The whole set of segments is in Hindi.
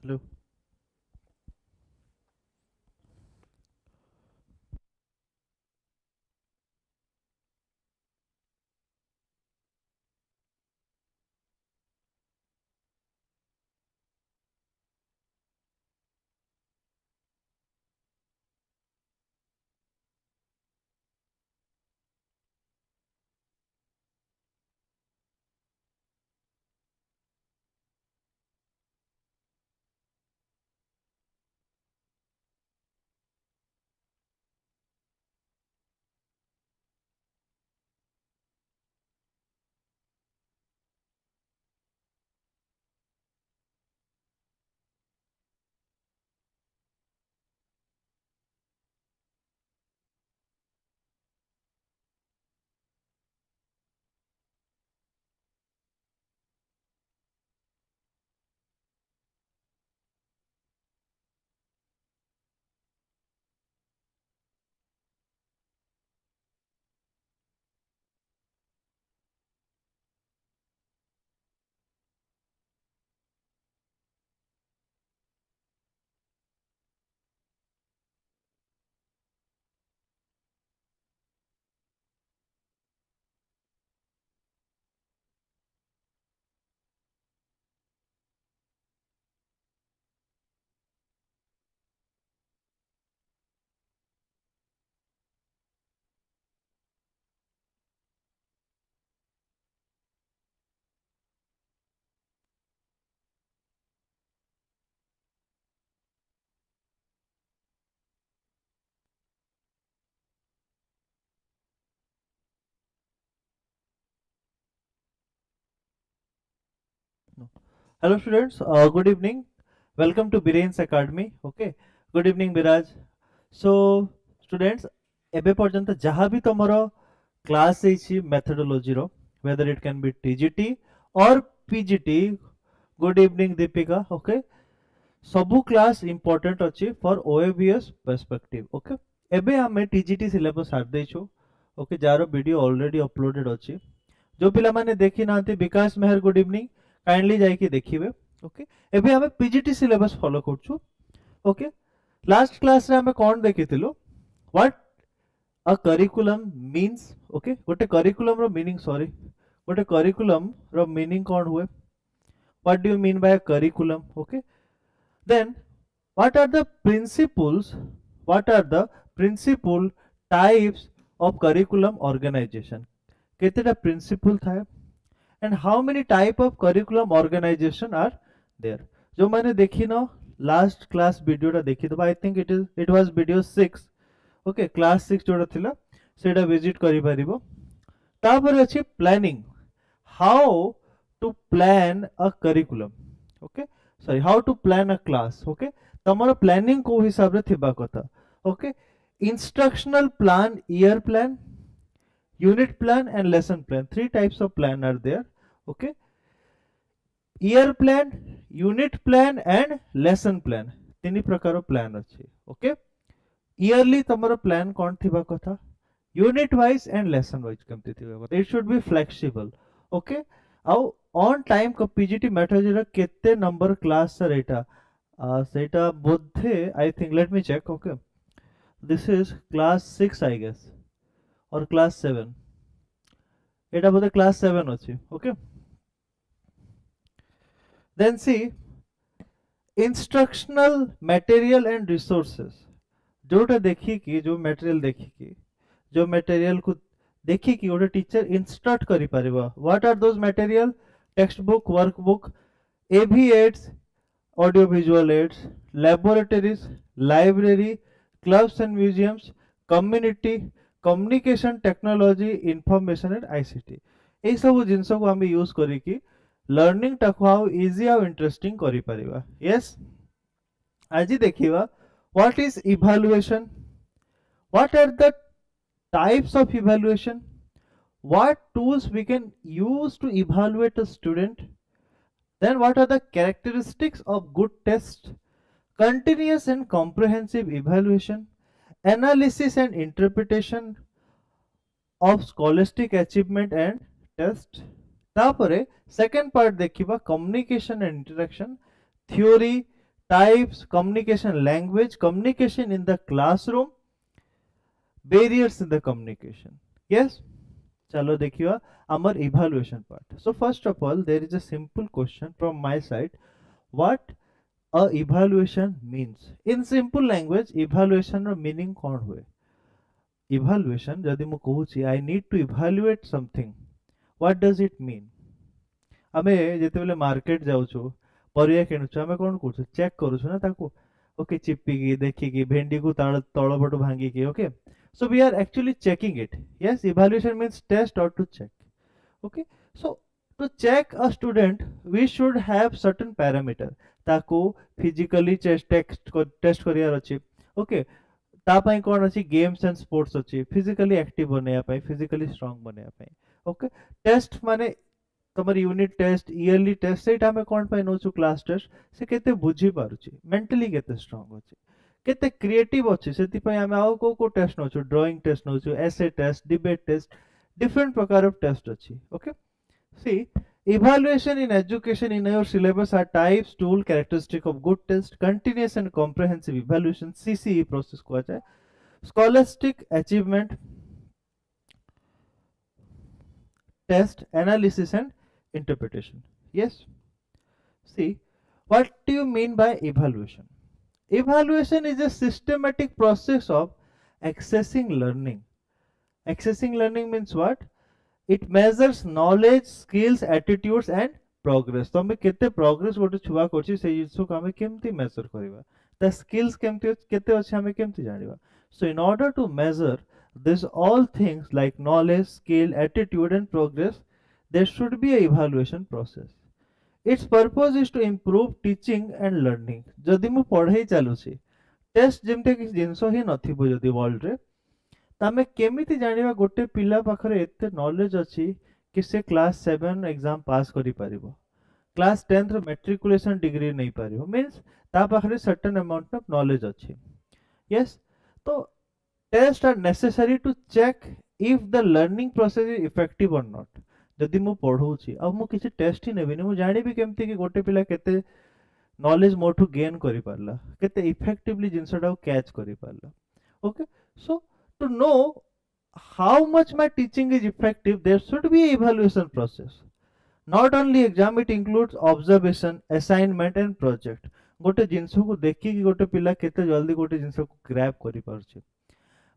Hello. No. Hello students, good evening. Welcome to BIREN'S Academy. Okay, good evening Biraj. So students, ଏବେ ପର୍ଯ୍ୟନ୍ତ ଯାହା ବି ତମର କ୍ଲାସ୍ ହେଇଛି methodology ର, whether it can be TGT or PGT, good evening Deepika. Okay, ସବୁ କ୍ଲାସ୍ important ଅଛି for OAVS perspective. Okay, ଏବେ ଆମେ TGT syllabus ସାରି ଦେଇଛୁ. Okay, ଯାହାର ଭିଡ଼ିଓ already uploaded ଅଛି. जो पिलामाने देखी नांती Vikas Mehar good evening kindly जाइए देखिए. ओके एबे हमें पीजीटी सिलेबस फॉलो करछु. ओके लास्ट क्लास रे हमें कोन देखिथिलो what a curriculum means. Okay गोटे करिकुलम रो मीनिंग सॉरी गोटे करिकुलम रो मीनिंग कोन हुए. What do you mean by curriculum. Okay then what are the principles, what are the principal types of curriculum organisation. केतेटा प्रिंसिपल थाए and how many type of curriculum organization are there. जो मैंने देखी ना last class video टा देखी तो I think it was video 6. okay class 6 जोड़ा थिला सेटा visit करी परिबो. तापर अछि planning, how to plan a curriculum. okay sorry how to plan a class. okay तमरो planning को हिसाब रे थिबा कथा. okay instructional plan, year plan, unit plan and lesson plan. Three types of plan are there. okay year plan, unit plan and lesson plan. तीन प्रकार plan अच्छी. okay yearly तमरो plan कौन थिबा कथा, unit wise and lesson wise केमती थिबा कथा. it should be flexible. okay आउ on time को pgt methodology रा केते number class सर एटा सेटा बोधे I think let me check. okay this is class 6 I guess or class 7. Etah Bodhe class 7 अच्छी. okay then see instructional material and resources. जोटा देखी कि जो मटेरियल देखी कि जो मटेरियल को देखी कि गोटे टीचर इंस्ट्रक्ट करि परिबा. What are those material. Textbook, workbook, AV aids, audio visual aids, laboratories, library, clubs and museums, community, communication technology, information and ICT. ए सब जिंस को हम यूज करी कि लर्निंग टाको हाउ इजी हाउ इंटरेस्टिंग करि परिबा. यस आज देखिबा what is evaluation, what are the types of evaluation, what tools we can use to evaluate a student, then what are the characteristics of good test, continuous and comprehensive evaluation, analysis and interpretation of scholastic achievement and test. तापरे second part देखिबा communication and interaction, theory, types, communication language, communication in the classroom, barriers in the communication. Yes, chalo dekhiwa our evaluation part. So first of all, there is a simple question from my side. What a evaluation means? In simple language, evaluation ର meaning कौन हुए? Evaluation जदि मु कहूची I need to evaluate something. What does it mean? आमे जेतेबेले मार्केट जाउछु परिया किनुछु आमे कोन करछु चेक करूछु ना ताको ओके चिप्पी देखि की भेंडी को तळपटु भांगी की okay so we are actually checking it. Yes, evaluation means test or to check. Okay, so to check a student we should have certain parameter ताको physically test करियार अछि ओके ता पई कोन अछि गेम्स एंड स्पोर्ट्स अछि फिजिकली एक्टिव बनेया पई फिजिकली स्ट्रांग बनेया पई ओके टेस्ट माने तमर यूनिट टेस्ट ईयरली टेस्ट सेटा हमें कोन पाइ नोचु क्लास टेस्ट से केते बुझी पारुची मेंटली केते स्ट्रांग अछि केते क्रिएटिव अछि सेति पई हमें आउ को टेस्ट नोचु ड्राइंग टेस्ट नोचु essay test debate test different प्रकार ऑफ टेस्ट अछि okay see evaluation in education in your syllabus are types tool characteristic of good test continuous and comprehensive evaluation CCE process को जाए scholastic achievement test analysis and interpretation. Yes, see what do you mean by evaluation? Evaluation is a systematic process of accessing learning. Accessing learning means what? It measures knowledge skills attitudes and progress. तमे केते progress गोटे छुआ करछि से जिसो को हमें केमति मेजर करबा the skills केमति केते अछि हमें केमति जानिबा so in order to measure this all things like knowledge skill attitude and progress there should be a evaluation process. Its purpose is to improve teaching and learning. जदि मु पढ़ाई चालुछि टेस्ट जेमते कि जिंसो ही नथिबो जदि वर्ल्ड रे तामे केमिति जानिबा गोटे पिला पाखरे एते नॉलेज अछि कि से क्लास 7 एग्जाम पास करि परिबो क्लास 10 रो मैट्रिकुलेशन डिग्री नै परिबो मींस ता पाखरे सर्टेन अमाउंट ऑफ नॉलेज अछि. यस तो test are necessary to check if the learning process is effective or not. जदि मु पढौछि अब मु किछि टेस्ट ही नेबिनी मु जानिबि केमति कि गोटे पिला केते नॉलेज मोठु गेन करि परला केते इफेक्टिवली जिंसटा कैच करि परला. Okay so to know how much my teaching is effective there should be a evaluation process. Not only exam it includes observation assignment and project. गोटे जिंसो को देखि कि गोटे पिला केते जल्दी गोटे जिंसो को ग्रैब करि पारछि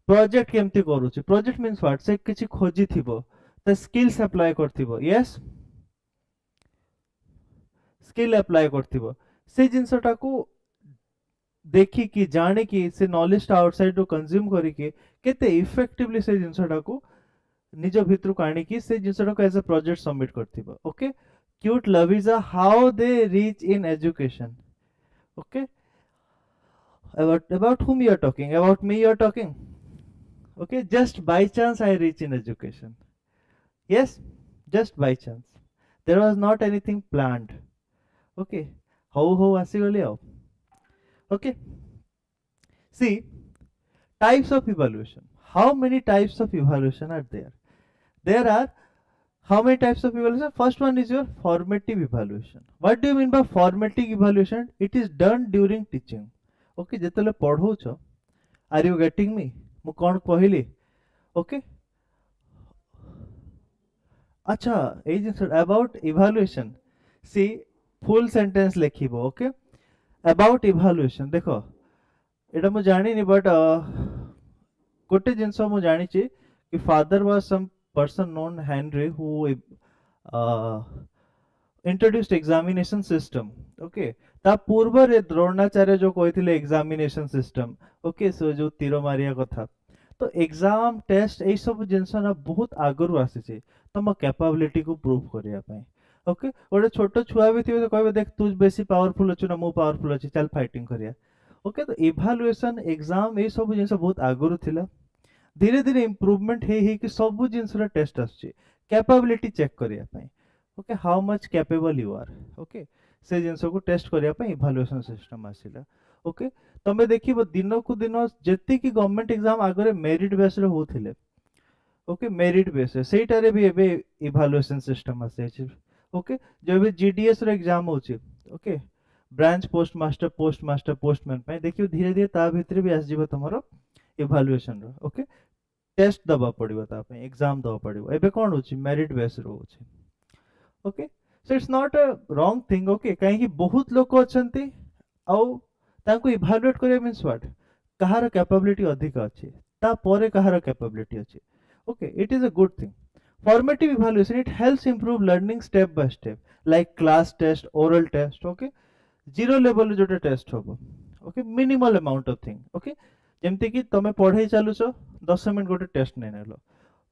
प्रोजेक्ट केमति करूछि प्रोजेक्ट मींस व्हाट से किछि खोजी थिबो त स्किल्स अप्लाई करथिबो. यस स्किल अप्लाई करथिबो से जिंसोटा को देखि कि जाने कि से नॉलेज आउटसाइड रो कंज्यूम करि के केते इफेक्टिवली से जिंसटा को निज भितर काणी कि से जिंसटा को एज अ प्रोजेक्ट सबमिट करथिबो. Okay cute love is a how they reach in education. Okay about whom you are talking? About me you are talking? Okay, just by chance I reach in education. Yes, just by chance. There was not anything planned. Okay, how asigoli ao. Okay, see types of evaluation. How many types of evaluation are there? There are how many types of evaluation? First one is your formative evaluation. What do you mean by formative evaluation? It is done during teaching. Okay, जेतले पढ़ौछ are you getting me? मु कोन कहली okay अच्छा ए जिंस about evaluation see full sentence लिखिबो. okay about evaluation देखो एटा मु जानि नि बट गोटे जिंस मु जानि छि कि father was some person known Henry who introduced examination system. Okay ता पूर्व रे द्रोणाचार्य जो कहिथिले एग्जामिनेशन सिस्टम. ओके सो जो तीर मारिया कथा तो एग्जाम टेस्ट ए सब जिंस ना बहुत आगरु आसी छि तम कैपेबिलिटी को प्रूव करिया पई. ओके गोटे छोट छुआ भी थिबे तो कहबे देख तू बेसी पावरफुल अछि ना मु पावरफुल अछि चल फाइटिंग करिया. ओके तो इवैल्यूएशन एग्जाम ए सब जिंस बहुत आगरु थिला धीरे धीरे इंप्रूवमेंट हे कि सब जिंस रा टेस्ट आछि कैपेबिलिटी चेक करिया पई. Okay how much capable you are. Okay से जिंस को टेस्ट करिया पई इवैल्यूएशन सिस्टम आसिला. ओके तमे देखिबो दिन को दिन जेति कि गवर्नमेंट एग्जाम आगरे मेरिट बेस रे होथिले. ओके मेरिट बेस सेटा रे भी एबे इवैल्यूएशन सिस्टम आसे अछि. ओके जो भी जीडीएस रो एग्जाम होछि ओके ब्रांच पोस्ट पोस्टमैन पे देखियो धीरे धीरे ता भितर भी आस जीव तुमरो इवैल्यूएशन रो ओके टेस्ट दबा पड़िबो ता पे एग्जाम दबा पड़िबो एबे कोन होची मेरिट बेस रो होची okay so it's not a wrong thing okay काहे कि बहुत लोक अछंती आउ तांको इवैल्यूएट करे मींस व्हाट कहार कैपेबिलिटी अधिक अछि ता परे कहार कैपेबिलिटी अछि okay it is a good thing formative evaluation it helps improve learning step by step like class test oral test okay zero level जोटे टेस्ट होबो okay minimal amount of thing okay जेमति कि तमे पढाई चालुछ 10 मिनिट गोटे टेस्ट नै नेलो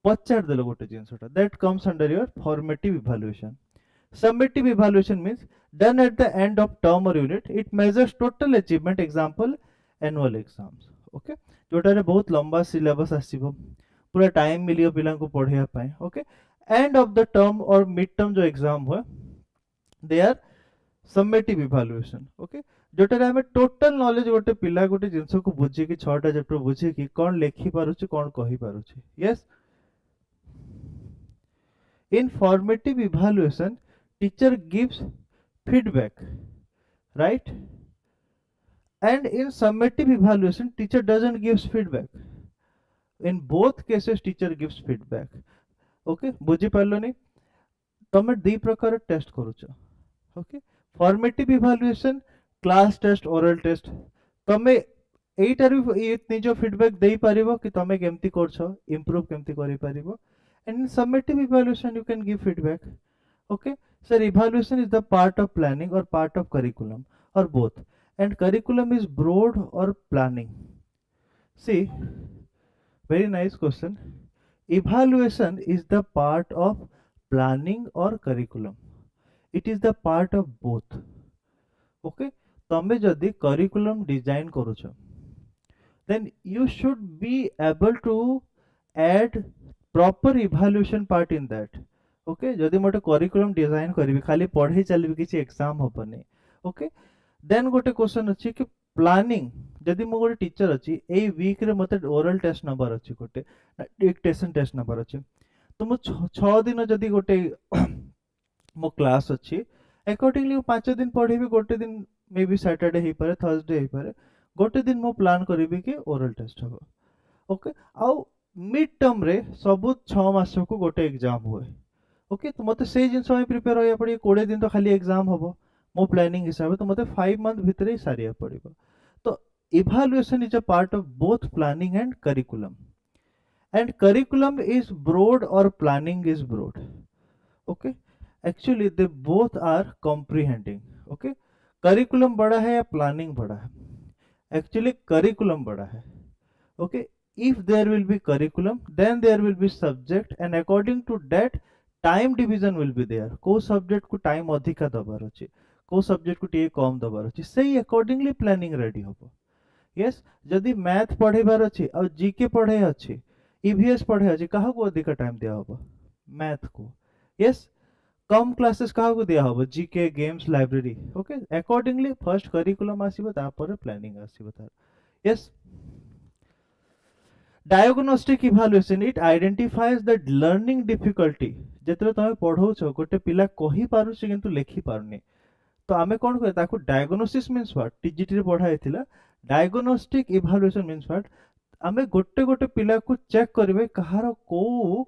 पचार देलो गोटे जिंसटा that comes under your formative evaluation summative evaluation means done at the end of term or unit it measures total achievement example annual exams okay जोटा रे बहुत लंबा सिलेबस आसीबो पूरा टाइम मिलियो पिला को पढ़िया पाए okay end of the term और मिड टर्म जो एग्जाम हुए they are summative evaluation okay जोटारे हमें टोटल नॉलेज गोटे पिला गोटे जिंस को बुझी कि 6टा चैप्टर बुझी कि कोन लेखि पारुची कोन कहि पारुची yes in formative evaluation teacher gives feedback right and in summative evaluation teacher doesn't gives feedback in both cases teacher gives feedback okay बुझी पारलो नहीं तमे दी प्रकार टेस्ट करूछ okay formative evaluation class test oral test तमे एटार भी निजो फीडबैक देई पारिबो कि तमे केमती करछो इंप्रूव केमती करि पारिबो and in summative evaluation you can give feedback okay sir evaluation is the part of planning or part of curriculum or both and curriculum is broad or planning see very nice question evaluation is the part of planning or curriculum it is the part of both okay तमे जदि curriculum design करूछ then you should be able to add proper evaluation part in that okay जदि मोटे करिकुलम डिजाइन करबी खाली पढ़े चलबी किछि एग्जाम होबनी ओके देन गोटे क्वेश्चन अछि कि प्लानिंग जदि मो गोटे टीचर अछि ए वीक रे मते ओरल टेस्ट नंबर अछि गोटे डिक्टेशन टेस्ट नंबर अछि तो मो 6 दिन जदि गोटे मो क्लास अछि अकॉर्डिंगली 5 दिन पढ़ेबी गोटे दिन मे बी सैटरडे हे पारे थर्सडे हे पारे गोटे दिन मो प्लान करबी कि ओरल टेस्ट हो ओके आउ मिड टर्म रे सब 6 मास को गोटे एग्जाम हुए ओके तो मते से जिंस में प्रिपेयर होया पड़ी 20 दिन तो खाली एग्जाम होबो मो प्लानिंग हिसाब तो मते 5 मंथ भीतर ही सारिया पड़िबो तो evaluation is a part of both planning and curriculum is broad और planning is broad okay actually they both are comprehending okay curriculum बड़ा है या प्लानिंग बड़ा है एक्चुअली करिकुलम बड़ा है okay if there will be curriculum then there will be subject and according to that time division will be there को सब्जेक्ट को टाइम अधिका दबार अछि को सब्जेक्ट को टे कम दबार अछि सेही अकॉर्डिंगली प्लानिंग रेडी होबो यस जदि मैथ पढ़ेबार अछि और जीके पढ़े अछि ईवीएस पढ़े अछि काहा को अधिका टाइम दिया होबो मैथ को यस कम क्लासेस काहा को दिया होबो GK games library okay accordingly first curriculum आसीबो तापर प्लानिंग आसीबो तार yes diagnostic evaluation it identifies the learning difficulty जेतरे तमे पढौछ गोटे पिला कहि पारुछ किंतु लेखि पारुनी तो आमे कोन करे ताको डायग्नोसिस मींस व्हाट टीजीटी रे पढा हेतिला डायग्नोस्टिक इवैल्यूएशन मींस व्हाट आमे गोटे गोटे पिला को चेक करबे कहार को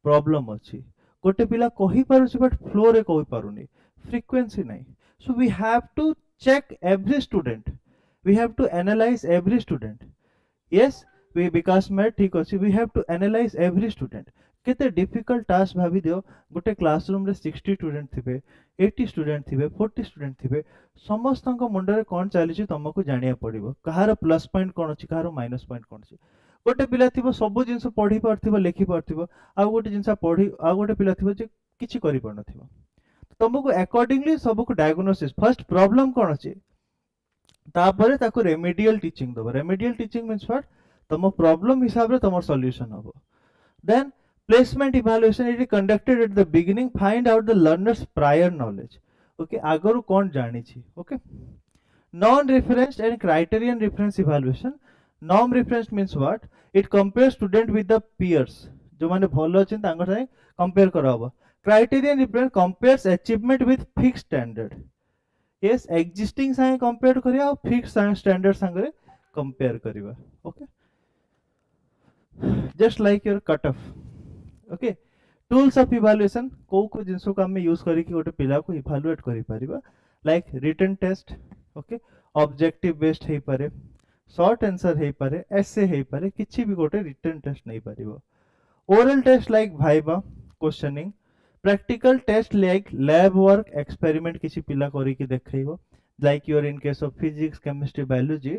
प्रॉब्लम अछि गोटे पिला कहि पारुछ बट फ्लो रे कहि पारुनी फ्रीक्वेंसी नाही so we have to check every student we have to analyse every student yes we विकास में ठीक अछि we have to analyse every student केते डिफिकल्ट टास्क भाबी दियो गोटे क्लासरूम रे 60 स्टूडेंट थिबे 80 स्टूडेंट थिबे 40 स्टूडेंट थिबे समस्तक मुंड रे कोन चली छि तुमको जानिया पड़िबो कहार प्लस पॉइंट कोन अछि कहार माइनस पॉइंट कोन अछि गोटे पिला थिबो सब जिंस पढ़ी पारथिबो लेखि पारथिबो आ गोटे जिंस पढ़ी आ गोटे पिला थिबो जे किछि करि पार नथिबो तुमको अकॉर्डिंगली सब को डायग्नोसिस फर्स्ट प्रॉब्लम कोन अछि तापरे ताको रेमेडियल टीचिंग दबो रेमेडियल टीचिंग मींस व्हाट तुम प्रॉब्लम हिसाब रे तुम सॉल्यूशन होबो then placement evaluation it is conducted at the beginning find out the learners prior knowledge okay आगरु कोन जानि छी okay non reference and criterion reference evaluation non reference means what it compare student with the peers जो माने भलो अछि तांगर साथे कंपेयर कराबो criterion reference compares achievement with fixed standard yes existing संगे कंपेयर करिया और फिक्स स्टैंडर्ड संगे कंपेयर करिवा okay just like your cut off okay tools of evaluation को जिंस को हम यूज करी कि गोटे पिला को इवैल्यूएट करि परिबा like written test okay objective based हे पारे शॉर्ट आंसर हे पारे एसे हे पारे किछि भी गोटे रिटन टेस्ट नहीं परिबो oral test like viva questioning practical test like lab work experiment किसी पिला करी कि देखैबो like your in case of physics chemistry biology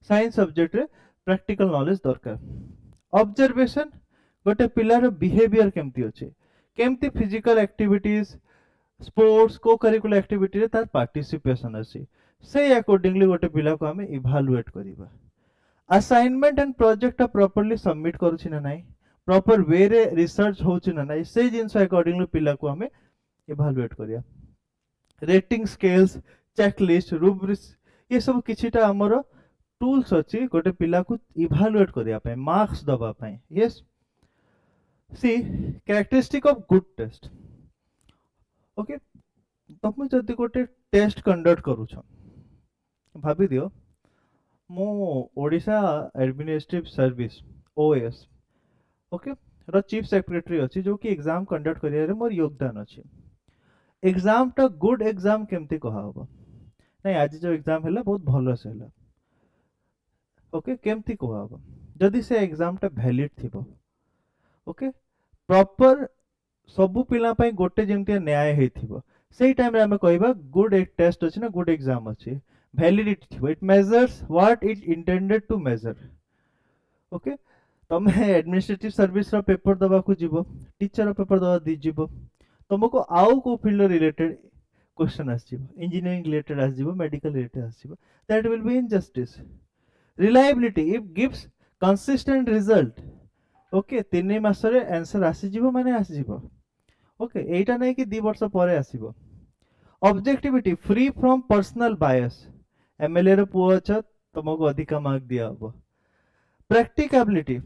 science subject रे प्रैक्टिकल नॉलेज दरकार ऑब्जर्वेशन गोटे पिलार बिहेवियर केमती अछि केमती physical activities sports co curricular activity रे तार पार्टिसिपेशन अछि से अकॉर्डिंगली गोटे पिला को हमें इवैल्यूएट करिबा assignment and project properly submit करूछि ना नाही प्रॉपर वे रे रिसर्च होछि ना नाही से जिंस अकॉर्डिंगली पिला को हमें इवैल्यूएट करिया रेटिंग स्केल्स चेकलिस्ट रुब्रिक्स ये सब किछिटा हमर टूल्स अछि गोटे पिला को इवैल्यूएट करिया पय मार्क्स दबा पय yes see characteristic of good test okay तुम जदि गोटे टेस्ट कंडक्ट करूछ भाभी दियो मो Odisha administrative service OS okay रो चीफ सेक्रेटरी अछि जो कि एग्जाम कंडक्ट करिया रे मोर योगदान अछि एग्जाम टा गुड एग्जाम केमती कहा होबो नहीं आज जो एग्जाम हैला बहुत भलो से हैला ओके केमती कहा होबो जदि से एग्जाम टा वैलिड थिबो ओके प्रॉपर सबु पिला पई गोटे जेमती न्याय हेथिबो सेही टाइम रे हमें कहबा गुड एक टेस्ट अछि ना गुड एग्जाम अछि वैलिडिटी थिबो it measures what it intended to measure okay तमे एडमिनिस्ट्रेटिव सर्विस रो पेपर दबा को जीवो टीचर रो पेपर दबा दी जीवो तुमको आउ को फील्ड रिलेटेड क्वेश्चन आसीबो इंजीनियरिंग रिलेटेड आसीबो मेडिकल रिलेटेड आसीबो that will be injustice reliability if gives consistent result okay 3 मास रे आंसर आसी जीवो माने आसी जीवो ओके एटा नै कि 2 वर्ष परे आसीबो objectivity free from personal bias MLA रो पुओ छ तुमको अधिक मार्क दिया हबो practicability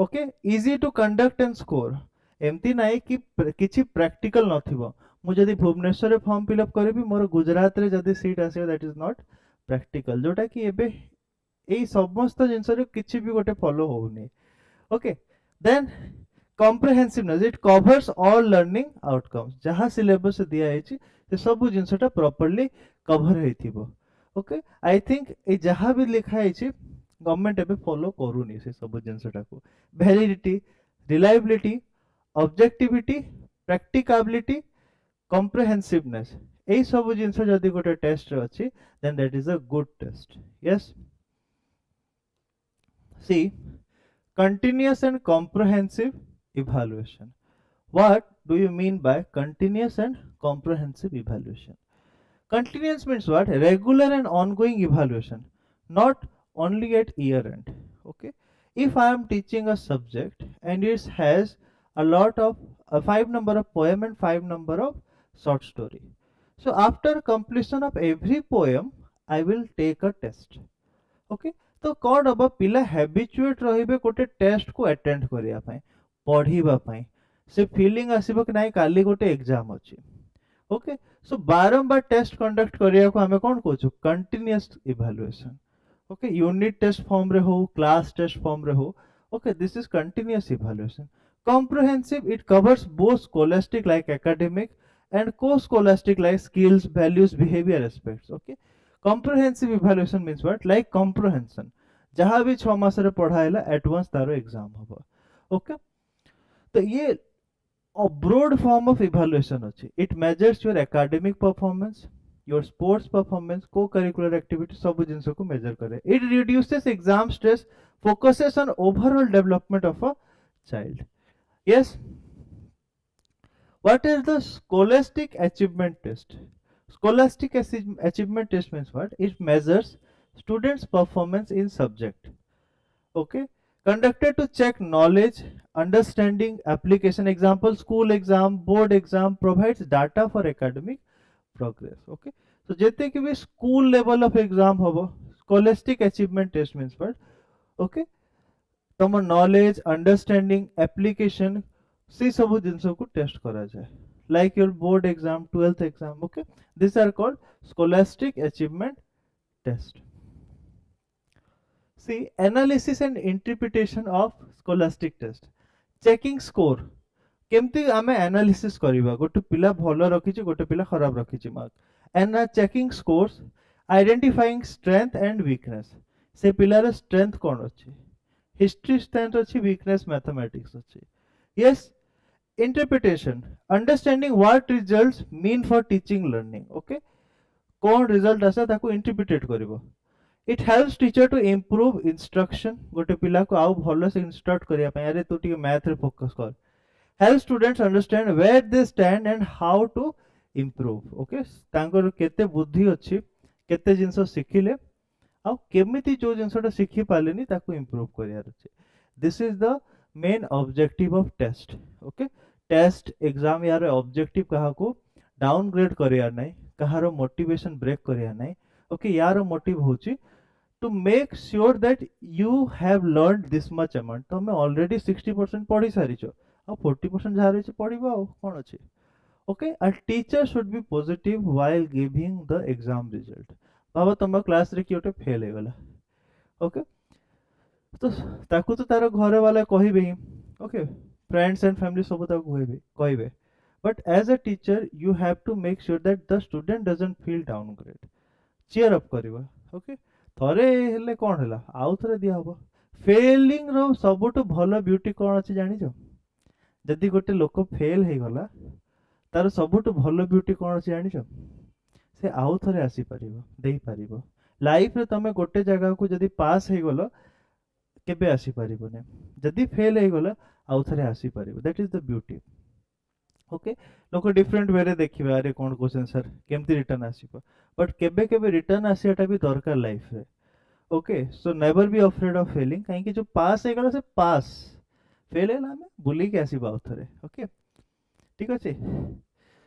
okay easy to conduct and score एमती नाइ कि किछि प्रैक्टिकल नथिबो मु जदी भुवनेश्वर रे फॉर्म फिल अप करबी मोर गुजरात रे जदी सीट आसे दैट इज नॉट प्रैक्टिकल जोटा कि एबे एई समस्त जिंस रे किछि भी गोटे फॉलो होउनी okay then comprehensiveness it covers all learning outcomes जहाँ सिलेबस दिया है से सब जिनसटा प्रॉपर्ली कवर हेथिबो ओके आई थिंक ए जहाँ भी लिखा है गवर्नमेंट एबे फॉलो करूनी से सब जिनसटा को validity reliability objectivity practicability comprehensiveness ए सब जिनस जदी गोटे टेस्ट रे अछि then that is a good test yes see continuous and comprehensive evaluation. What do you mean by continuous and comprehensive evaluation? Continuous means what? Regular and ongoing evaluation, not only at year end. Okay. If I am teaching a subject and it has a lot of 5 number of poem and 5 number of short story. So after completion of every poem, I will take a test. Okay. तो कौन हम पिला हैबिचुएट रहिबे गोटे टेस्ट को अटेंड करिया पई पढिबा पई से फीलिंग आसीबो कि नाही काली गोटे एग्जाम अछि ओके सो बारंबार टेस्ट कंडक्ट करिया को हमें कोन कहू continuous evaluation okay unit test form रे हो क्लास टेस्ट फॉर्म रे हो okay this is continuous evaluation comprehensive it covers both scholastic like academic and co-scholastic like skills values behavior aspects okay comprehensive evaluation means what like comprehension जहां भी 6 मास रे पढ़ाइला एट वंस तारो एग्जाम हबो ओके तो ये ब्रॉड फॉर्म ऑफ इवैल्यूएशन अछि it measures your academic performance your sports performance को करिकुलर एक्टिविटी सब जिंस को मेजर करे it reduces exam stress focuses on overall development of a child yes what is the scholastic achievement test Scholastic achievement test means what? It measures students' performance in subject. Okay, conducted to check knowledge, understanding, application. Example: school exam, board exam provides data for academic progress. Okay, so jete ki bhi school level of exam hobo. Scholastic achievement test means what? Okay, तम knowledge, understanding, application से सब जिनसों को टेस्ट करा जाए like your board exam, 12th exam. Okay, these are called scholastic achievement test. See, analysis and interpretation of scholastic test. Checking score. केमती आमे एनालिसिस करिबा गोटे पिला भलो रखिछि गोटे पिला खराब रखिछि mark and checking scores identifying strength and weakness से पिलार स्ट्रेंथ कोन अछि हिस्ट्री स्ट्रेंथ अछि वीकनेस मैथमेटिक्स अछि yes interpretation understanding what results mean for teaching learning okay कोन रिजल्ट आसे ताको इंटरप्रिटेट करिवो it helps teacher to improve instruction गोटे पिला को आउ भलो से इंस्ट्रक्ट करिया पय अरे तू टी मैथ रे फोकस कर help students understand where they stand and how to improve okay तांकर केते बुद्धि अछि केते जिंसो सिखिले आ केमिति जो जिंसोटा सिखि पालेनी ताको इंप्रूव करियार अछि this is the main objective of test okay test exam यार ऑब्जेक्टिव कहा को डाउनग्रेड करियार नै कहारो मोटिवेशन ब्रेक करियार नै ओके यार मोटिव होची to make sure that you have learned this much amount तमे ऑलरेडी 60% पढ़ी सारिचो आ 40% जहा रही पढ़िबा कोन अछि okay a teacher should be positive while giving the exam result बाबा तुम क्लास रे कियोटे फेल हे गला ओके तो ताकू तो तार घर वाला कहिबे ही ओके फ्रेंड्स एंड फैमिली सब ताकू कहिबे but as a teacher you have to make sure that the student doesn't feel downgrade cheer up करिबा ओके थरे हेले कोन हला आउ थरे दिया हबो फेलिंग रो सबटो भलो ब्यूटी कोन अछि जानि जो जदि गोटे लोक फेल हे गला तार सबटो भलो ब्यूटी कोन अछि जानि जो से आउ थरे आसी परिबो देई परिबो लाइफ रे तमे गोटे जगह को जदि पास हे गलो केबे आसी परिबो ने जदि फेल हे गला आउ थरे आसी परिबो that is the beauty okay लोक डिफरेंट वे रे देखिबा अरे कोन क्वेश्चन सर केमती रिटर्न आसीबो बट केबे केबे रिटर्न आसीटा भी दरकार लाइफ रे okay so never be afraid of failing काहे कि जो पास हे गला से पास फेल हेला हमें बुली के आसीबा उथरे ओके ठीक अछि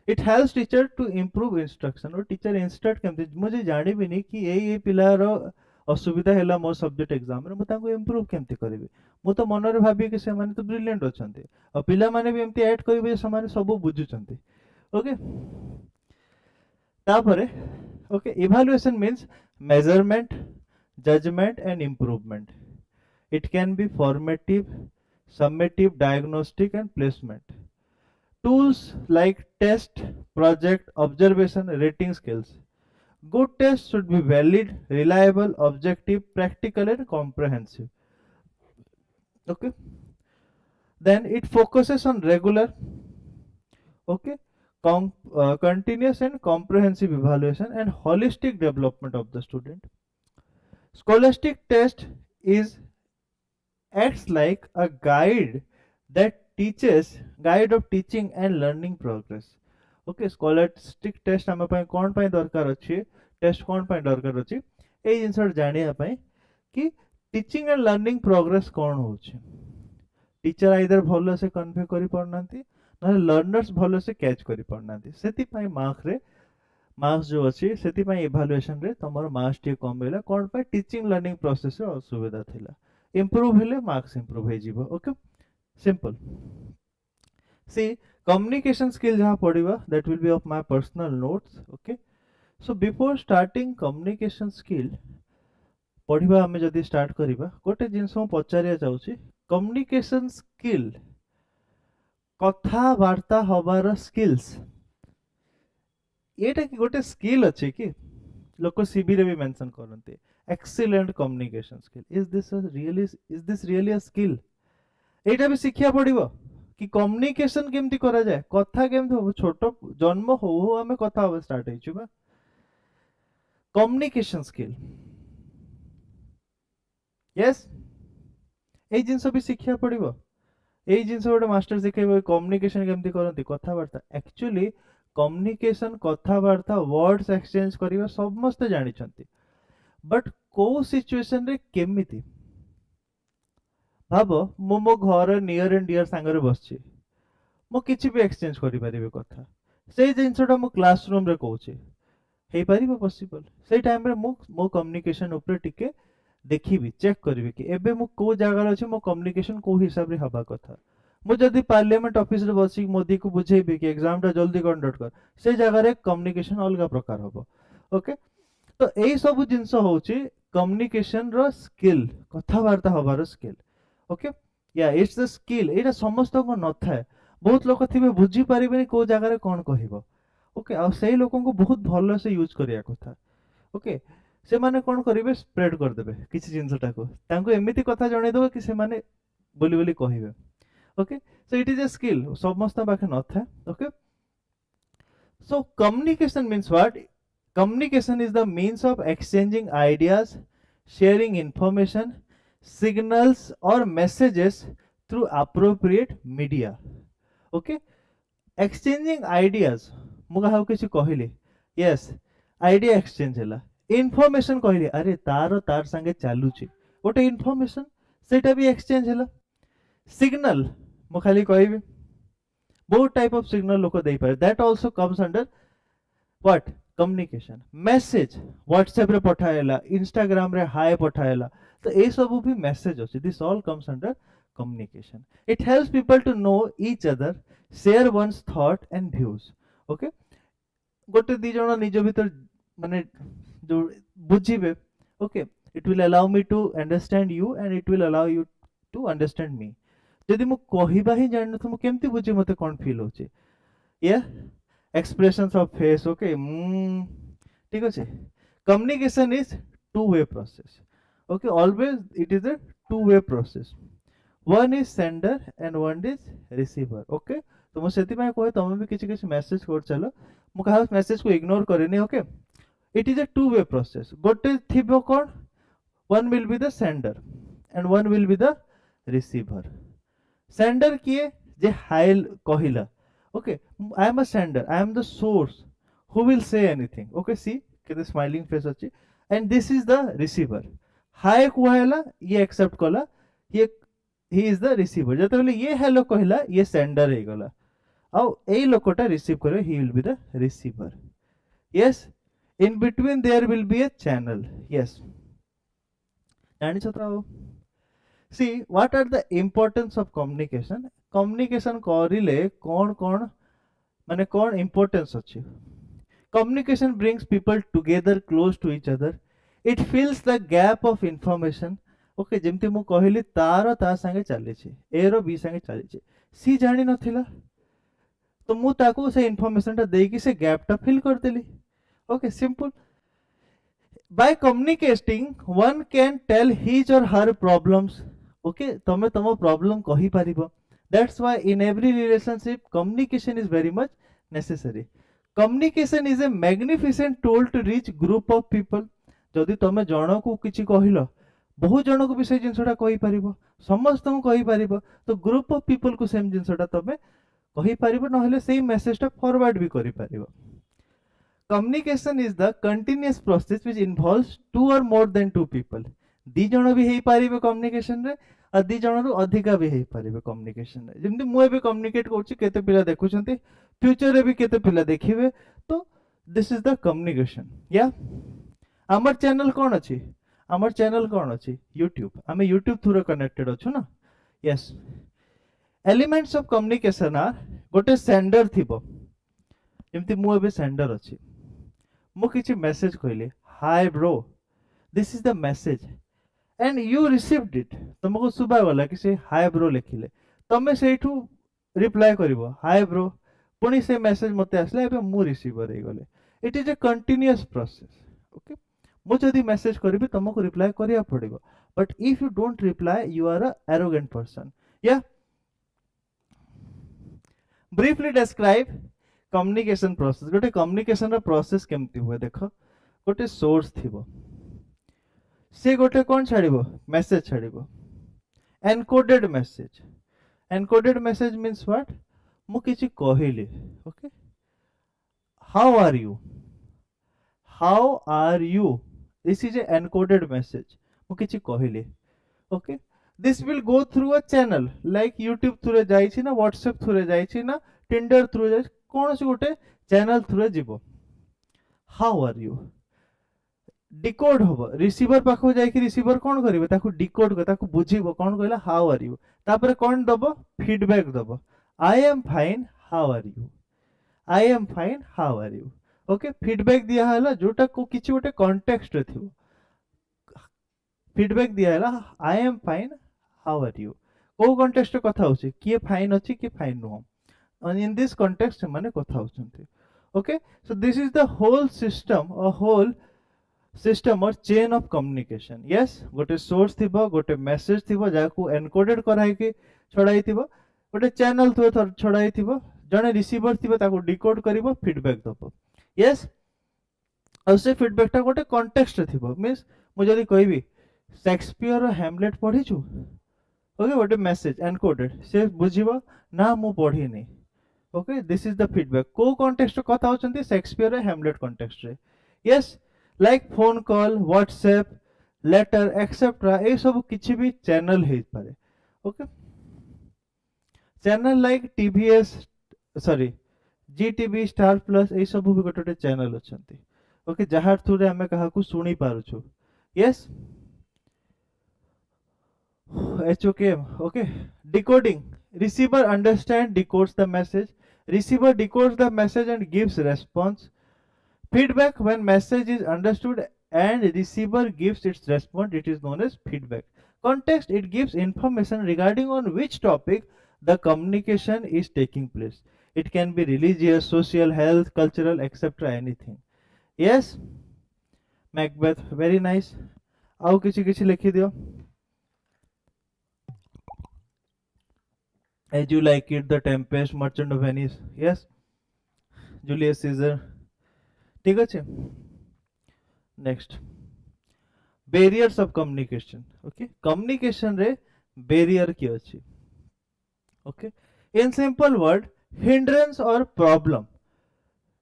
it helps teacher to improve instruction और टीचर इंस्ट्रक्ट केमती मुझे जानि भी नहीं कि ए पिला रो असुविधा हेला मो सब्जेक्ट एग्जाम रे मु इंप्रूव केमती करिवे मु तो मन रे भाबी कि से माने तो ब्रिलियंट अछंती और पिला माने भी एमती ऐड करिवे से माने सब बुझुचंती ओके तापरे okay evaluation means measurement judgement and improvement it can be formative summative diagnostic and placement tools like test project observation rating skills good tests should be valid reliable objective practical and comprehensive okay then it focuses on regular okay continuous and comprehensive evaluation and holistic development of the student scholastic test is acts like a that guide of teaching and learning progress okay scholastic test हम पय कोन पय दरकार अछि टेस्ट कोन पय दरकार अछि ए जिंसर जानिया पय कि टीचिंग एंड लर्निंग प्रोग्रेस कोन होछि टीचर आइदर भलो से कन्वे करि पड़नांती न लर्नर्स भलो से कैच करि पड़नांती सेति पय मार्क्स जो अछि सेति पय इवैल्यूएशन रे तमर मार्क्स टे कम भेला कोन पय टीचिंग लर्निंग प्रोसेस रे असुविधा थिला improve hele marks improve he jibo okay simple see communication skill jaha padiba that will be of my personal notes okay so before starting communication skill पढ़िबा हमें जदि स्टार्ट करिबा गोटे जिंस हम पचारिया जाउची communication skill कथा वार्ता हबार स्किल्स एटा कि गोटे स्किल अछि कि लोक सीबी रे भी mention करनते excellent communication skill is this really a skill एटा भी शिक्षा पड़िबो कि कम्युनिकेशन केमती करा जाय कथा केमती हो छोटो जन्म हो हमें कथा हो स्टार्ट हे छबा कम्युनिकेशन स्किल यस ए जिंस भी शिक्षा पड़िबो ए जिंस गोटे मास्टर सिखेबो कम्युनिकेशन केमती करंती कथा वार्ता एक्चुअली कम्युनिकेशन कथा वार्ता वर्ड्स एक्सचेंज करिवा समस्त जानि छंती बट को सिचुएशन रे केमिति भाबो मो घर नियर एंड डियर सांगरे बसछि मो किछि भी एक्सचेंज करि परिबे कथा से जिंसटा मो क्लासरूम रे कहूछि हे परिबो पॉसिबल से टाइम रे मो कम्युनिकेशन ऊपर टिके देखिबी चेक करिबी कि एबे मो को जगह अछि मो कम्युनिकेशन को हिसाब रे हबा कथा मु जदि पार्लियामेंट ऑफिस रे बसी मोदी को बुझेबी कि एग्जाम टा जल्दी कंडक्ट कर से जगह रे कम्युनिकेशन अलग प्रकार होबो ओके तो एई सब जिंस होउची कम्युनिकेशन रो स्किल कथावार्ता होबार स्किल ओके या इट्स द स्किल एटा समस्त को न थाए बहुत लोक थिबे बुझी परिबेनी को जगह रे कोन कहिबो ओके आ सेई लोकन को बहुत भलो से यूज करिया कथा ओके से माने कोन करिवे स्प्रेड कर देबे किछि जिंसटा को तांको एमिति कथा जणे देबो कि से माने बोली बोली कहिबे okay so it is a skill समस्त पाखे न था okay so communication means what communication is the means of exchanging ideas sharing information signals or messages through appropriate media okay exchanging ideas मु काहा किछि कहिली yes idea exchange हला information कहिली अरे तार संगे चालुची गोटे information सेटा भी exchange हला signal मु खाली कहिबी बहुत टाइप ऑफ सिग्नल लोक दे पारे that also comes under what communication message WhatsApp रे पठाएला इंस्टाग्राम रे हाय पठाएला तो ए सब भी मैसेज अछि this all comes under communication it helps people to know each other share one's thought and views okay गोटे दी जण निज भीतर माने जो बुझिबे okay it will allow me to understand you and it will allow you to understand me जदि मु कहिबा ही जान न मु केमती बुझी मते कोन फील होचे या एक्सप्रेशंस ऑफ फेस ओके ठीक अछि communication is to way process okay always it is a two way process one is sender and one is receiver okay तो मु सेति में कोइ तमे भी किछि किछि मैसेज कर चलो मु कहा मैसेज को इग्नोर करेनी okay it is a two way process गोटे थिबो कोन one will be the sender and one will be the receiver sender किए जे हाय कहिला okay I am a sender I am the source who will say anything okay see के स्माइलिंग फेस अछि and this is the receiver hi कहला ये एक्सेप्ट कला ये ही इज द रिसीवर जते बेले ये हेलो कहला ये सेंडर हे गला आ एई लोकटा रिसीव करे he will be the receiver yes in between their will be a channel yes जानि छ त see what are the importance of communication communication करिले कोन कोन माने कोन importance अछि communication brings people together close to each other it fills the gap of information okay जेमति मु कहिली तार ता संगे चली छी ए रो बी संगे चली छी सी जानि नथिला तो मु ताको से इंफॉर्मेशन ता देकी से गैप ता फिल कर देली okay simple by communicating one can tell his or her problems okay तमे तमो प्रॉब्लम कहि परिबो that's why in every relationship communication is very much necessary communication is a magnificent tool to reach group of people जदि तमे जण को किछि कहिलो बहुत जण को विषय जिंसटा कहि परिबो समस्त को कहि परिबो तो ग्रुप ऑफ पीपल को सेम जिंसटा तमे कहि परिबो नहले सेही मेसेज टा फॉरवर्ड भी करि परिबो communication is the continuous process which involves two or more than two people दी जण भी हेई पारिबे कम्युनिकेशन रे आ दी जण रु अधिका भी हेई पारिबे कम्युनिकेशन रे जेमति मु एबे कम्युनिकेट करछि केते पिला देखुछंती फ्यूचर रे भी केते पिला देखिबे तो दिस इज द कम्युनिकेशन या हमर चैनल कोन अछि हमर चैनल कोन अछि YouTube हमें YouTube थ्रू कनेक्टेड अछु ना yes elements of communication are गोटे सेंडर थिबो जेमति मु एबे सेंडर अछि मु किछि मैसेज कहले hi bro this is the message and you received it तुमको सुबा वाला कि से हाय ब्रो लिखिले तमे सेठू रिप्लाई करिवो हाय ब्रो पुनी से मैसेज मते आसले एबे मु रिसीवर हे गले it is a continuous process okay मु जदी मैसेज करबी तुमको रिप्लाई करिया पड़िबो but if you don't reply you are a arrogant person या ब्रीफली डिस्क्राइब कम्युनिकेशन प्रोसेस गोटे कम्युनिकेशन रा प्रोसेस केमती हुए देखो गोटे सोर्स थिबो से गोटे कोन छाड़िबो मैसेज छाड़िबो एनकोडेड मैसेज मींस व्हाट मु किछि कहिली okay how are you this is a encoded message मु किछि कहिली okay this will go through a channel like YouTube through जाई छी ना WhatsApp थ्रू जाई छी ना Tinder थ्रू जाई कौन से गोटे चैनल थ्रू जीवो हाउ आर यू डिकोड हम रिसीवर पाखु जाइए रिसीवर कौन करिवे ताकू डिकोड कर ताकू बुझिबो कौन कहला हाउ आर यू तापर कौन दबो फीडबैक दबो I am fine how are you I am fine how are you okay feedback दिया हला जोटा को किछि गोटे कॉन्टेक्स्ट रे थिबो फीडबैक दिया हला I am fine how are you को कॉन्टेक्स्ट कथा होछि किए फाइन अछि कि fine no and in this context माने कथा होछंती okay so this is the whole system a whole system or chain of communication yes गोटे सोर्स थिबो गोटे मेसेज थिबो जाकू एनकोडेड कराई के छड़ाई थिबो गोटे चैनल थो छड़ाई थिबो जने रिसीवर थिबो ताकू डिकोड करिवो फीडबैक दबो yes और से फीडबैक ता गोटे कॉन्टेक्स्ट रे थिबो मींस मु जदी कहबी शेक्सपियर और हैमलेट पढ़ी छु ओके गोटे मेसेज एनकोडेड से बुझिबो ना मु पढ़ी नै okay this is the feedback को कॉन्टेक्स्ट कथा होचंती शेक्सपियर और हैमलेट कॉन्टेक्स्ट रे yes like phone call whatsapp letter etc ए सब किछि भी चैनल हे पारे okay channel like TVS sorry Zee TV Star Plus ए सब भी गोटे चैनल अछंती ओके जहार थ्रू रे हमें कहा को सुनी पारु छु yes HOKM okay decoding receiver understand decodes the message receiver decodes the message and gives response feedback when message is understood and receiver gives its response it is known as feedback context it gives information regarding on which topic the communication is taking place it can be religious social health cultural etc anything yes macbeth very nice आउ किछि किछि लिखि दियो as you like it the tempest merchant of venice yes julius caesar ठीक আছে next barriers of communication okay communication रे barrier की अछि okay in simple word hindrance or problem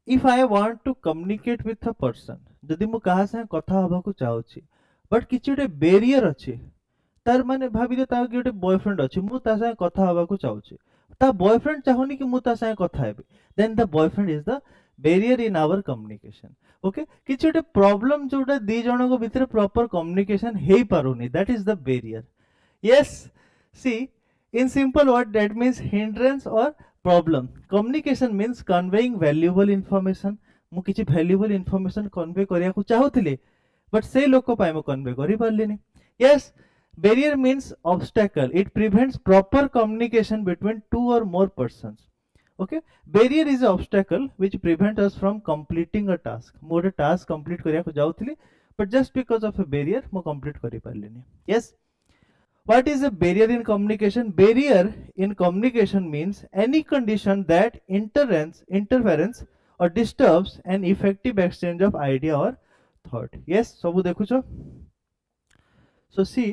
if I want to communicate with a person जदि मु कहा से कथा हबा को चाहूची बट किछि गोटे barrier अछि तार माने भाबी दे ता गोटे बॉयफ्रेंड अछि मु ता से कथा हबा को चाहूची ता बॉयफ्रेंड चाहुनी कि मु ता से कथा हेबी then the boyfriend is the barrier in our communication okay किछि गोटे प्रॉब्लम जोटा दी जण को भितर प्रॉपर कम्युनिकेशन हेई पारुनी that is the barrier yes see in simple word that means hindrance or problem communication means conveying valuable information मु किछि valuable information convey करिया को चाहूतिले but से लोक पाए मु convey करि पारलिनी yes barrier means obstacle it prevents proper communication between two or more persons okay barrier is an obstacle which prevent us from completing a task more task complete करिया को जाउथिली but just because of a barrier मो complete करि पारलिनी yes what is a barrier in communication barrier in communication means any condition that interference or disturbs an effective exchange of idea or thought yes सब देखुछो so see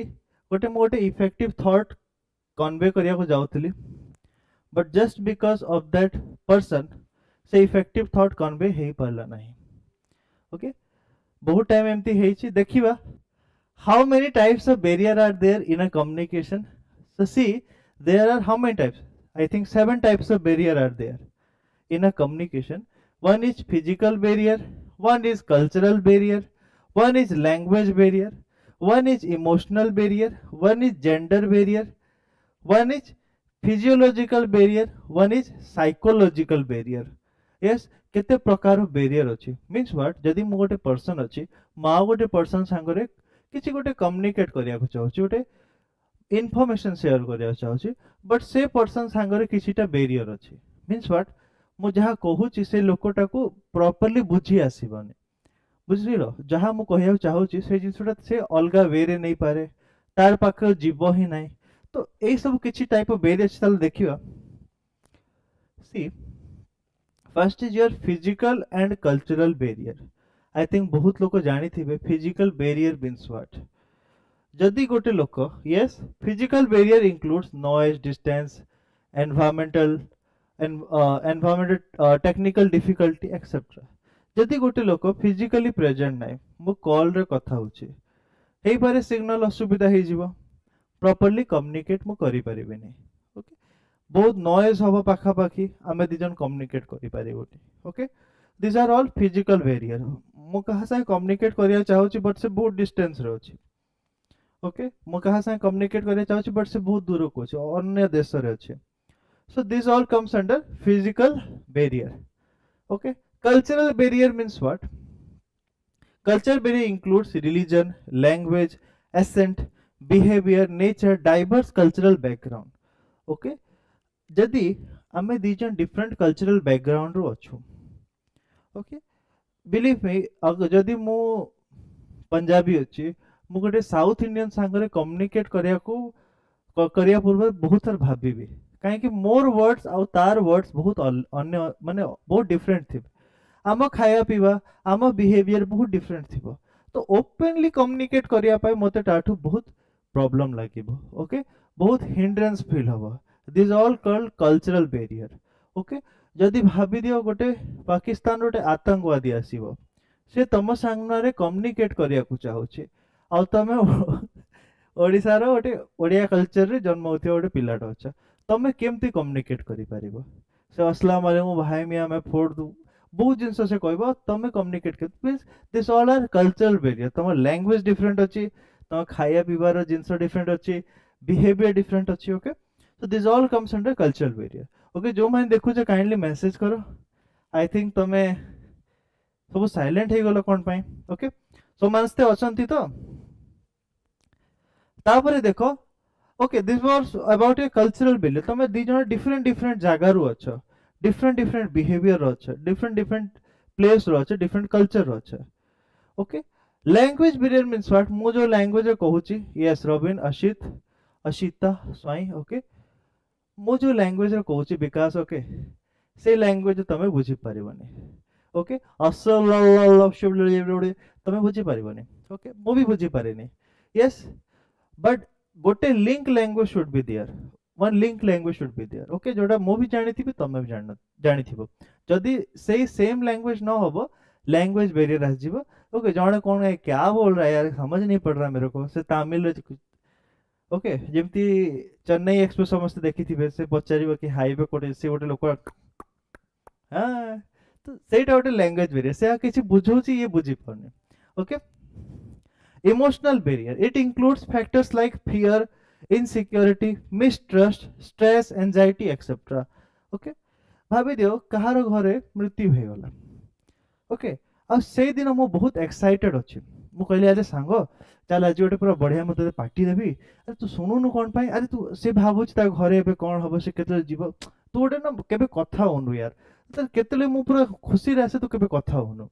गोटे effective thought convey करिया को जाउथिली but just because of that person से effective thought convey हेई पारला नहीं okay बहुत टाइम एमती हेइची देखिबा how many types of barrier are there in a communication so see there are how many types I think 7 types of barrier are there in a communication one is physical barrier one is cultural barrier one is language barrier one is emotional barrier one is gender barrier one is physiological barrier one is psychological barrier yes केते प्रकार barrier अछि means what जदि मु गोटे पर्सन अछि मा गोटे पर्सन संगरे किछि गोटे कम्युनिकेट करिया को चाहूची गोटे इन्फॉर्मेशन शेयर करिया चाहूची बट से पर्सन संगरे किछिटा barrier अछि means what मु जहा कहूची से लोकटा को प्रॉपर्ली बुझी आसीबनी बुझलिलो जहा मु कहिया चाहूची से जिंसटा से अलगा वे रे नै पारे तार पाखे जीव ही नै तो ए सब किछि टाइप ऑफ barrier चल देखिबा see first is your physical and cultural barrier I think बहुत लोग जानी थिबे फिजिकल barrier मींस व्हाट जदि गोटे लोक yes physical barrier includes noise distance environmental technical difficulty etcetera जदि गोटे लोक फिजिकली प्रेजेंट नाइ मो कॉल रे कथा होची हेई पारे सिग्नल असुविधा हे जीवो प्रॉपर्ली कम्युनिकेट मु करि परिबेनी ओके बहुत नॉइज हबो पाखा पाखी आमे दिजन कम्युनिकेट करि पारिबोटी okay this are all physical barrier मु कहा से कम्युनिकेट करिया चाहूची बट से बहुत डिस्टेंस रे अछि ओके मु कहा से कम्युनिकेट करिया चाहूची बट से बहुत दूर को अछि अन्य देश रे अछि so this all comes under physical barrier okay cultural barrier means what cultural barrier includes religion language accent behavior nature diverse cultural background okay जदि आमे दी जन डिफरेंट कल्चरल बैकग्राउंड रो अछु ओके बिलीव मी जदि मु पंजाबी अछि मु गोटे साउथ इंडियन सांगरे कम्युनिकेट करिया को करिया पूर्व बहुत थर भाबिबी काहे कि मोर वर्ड्स आउ तार वर्ड्स बहुत अन्य माने बहुत डिफरेंट थिबे आम खाया पीवा आम बिहेवियर बहुत डिफरेंट थिबो तो ओपनली कम्युनिकेट करिया पाए मते टाठू बहुत प्रॉब्लम लागिबो ओके बहुत हिंड्रेंस फील हबो this all called cultural barrier okay जदि भाबी दियो गोटे पाकिस्तान रोटे आतंकवादी आसीबो से तम सामने कम्युनिकेट करिया को चाहूचे आ तमे ओडिसा रो गोटे ओडिया कल्चर रे जन्म होथियो गोटे पिलाट अच्छा तमे केमती कम्युनिकेट करि पारिबो से अस्सलाम वालेकुम भाई मियां मैं फोड़ दू बहुत जिनस से कहबो तमे कम्युनिकेट कर means this all are cultural barrier तम लैंग्वेज डिफरेंट अछि तम खाया पीबार जिनस डिफरेंट अछि बिहेवियर डिफरेंट अछि okay so this all comes under cultural barrier okay जो मैंने देखु जे काइंडली मैसेज करो आई थिंक तमे सब साइलेंट हे गलो कोन पई ओके सो मानस्ते अछंती तो तापरे देखो okay this was about a cultural barrier तमे दी जण डिफरेंट डिफरेंट जागा रु अछ डिफरेंट डिफरेंट बिहेवियर अछ डिफरेंट डिफरेंट प्लेस रो अछ डिफरेंट कल्चर रो अछ okay language barrier means what मु जो लैंग्वेज कहूची yes Robin Ashit Ashita Swain okay मु जो लैंग्वेज कहूची विकास ओके से लैंग्वेज तमे बुझी पारिबनी ओके तमे बुझी पारिबनी ओके मु भी बुझी पारिनी यस बट गोटे link language should be there one link language should be there okay जोटा मु भी जानि थिबी तमे भी जानि थिबो जदी सेही सेम लैंग्वेज न होबो लैंग्वेज बैरियर आ जीवो ओके जणे कोन है क्या बोल रहा है यार समझ नहीं पड़ रहा मेरे को से तमिल ओके जेमती चेन्नई एक्सप्रेस समस्त देखि थिबे से पचारिबो कि हाईवे कोटे से गोटे लोक हां तो सेटा गोटे लैंग्वेज बैरियर से किछि बुझौची ये बुझी पड़ने okay emotional barrier it includes factors like fear insecurity mistrust stress anxiety etc okay भाभी दियो कहार घरे मृत्यु हो गला ओके आ से दिन मो बहुत एक्साइटेड अछि मु कहली अरे सांगो चल आज गोटे पूरा बढ़िया मते पार्टी देबी अरे तू सुनुनु कोन पाई अरे तू से भाबुच ता घरे बे कोन हबो से केतले जीव तू गोटे न केबे कथा होनु यार त केतले मु पूरा खुशी रे आसे तू केबे कथा होनु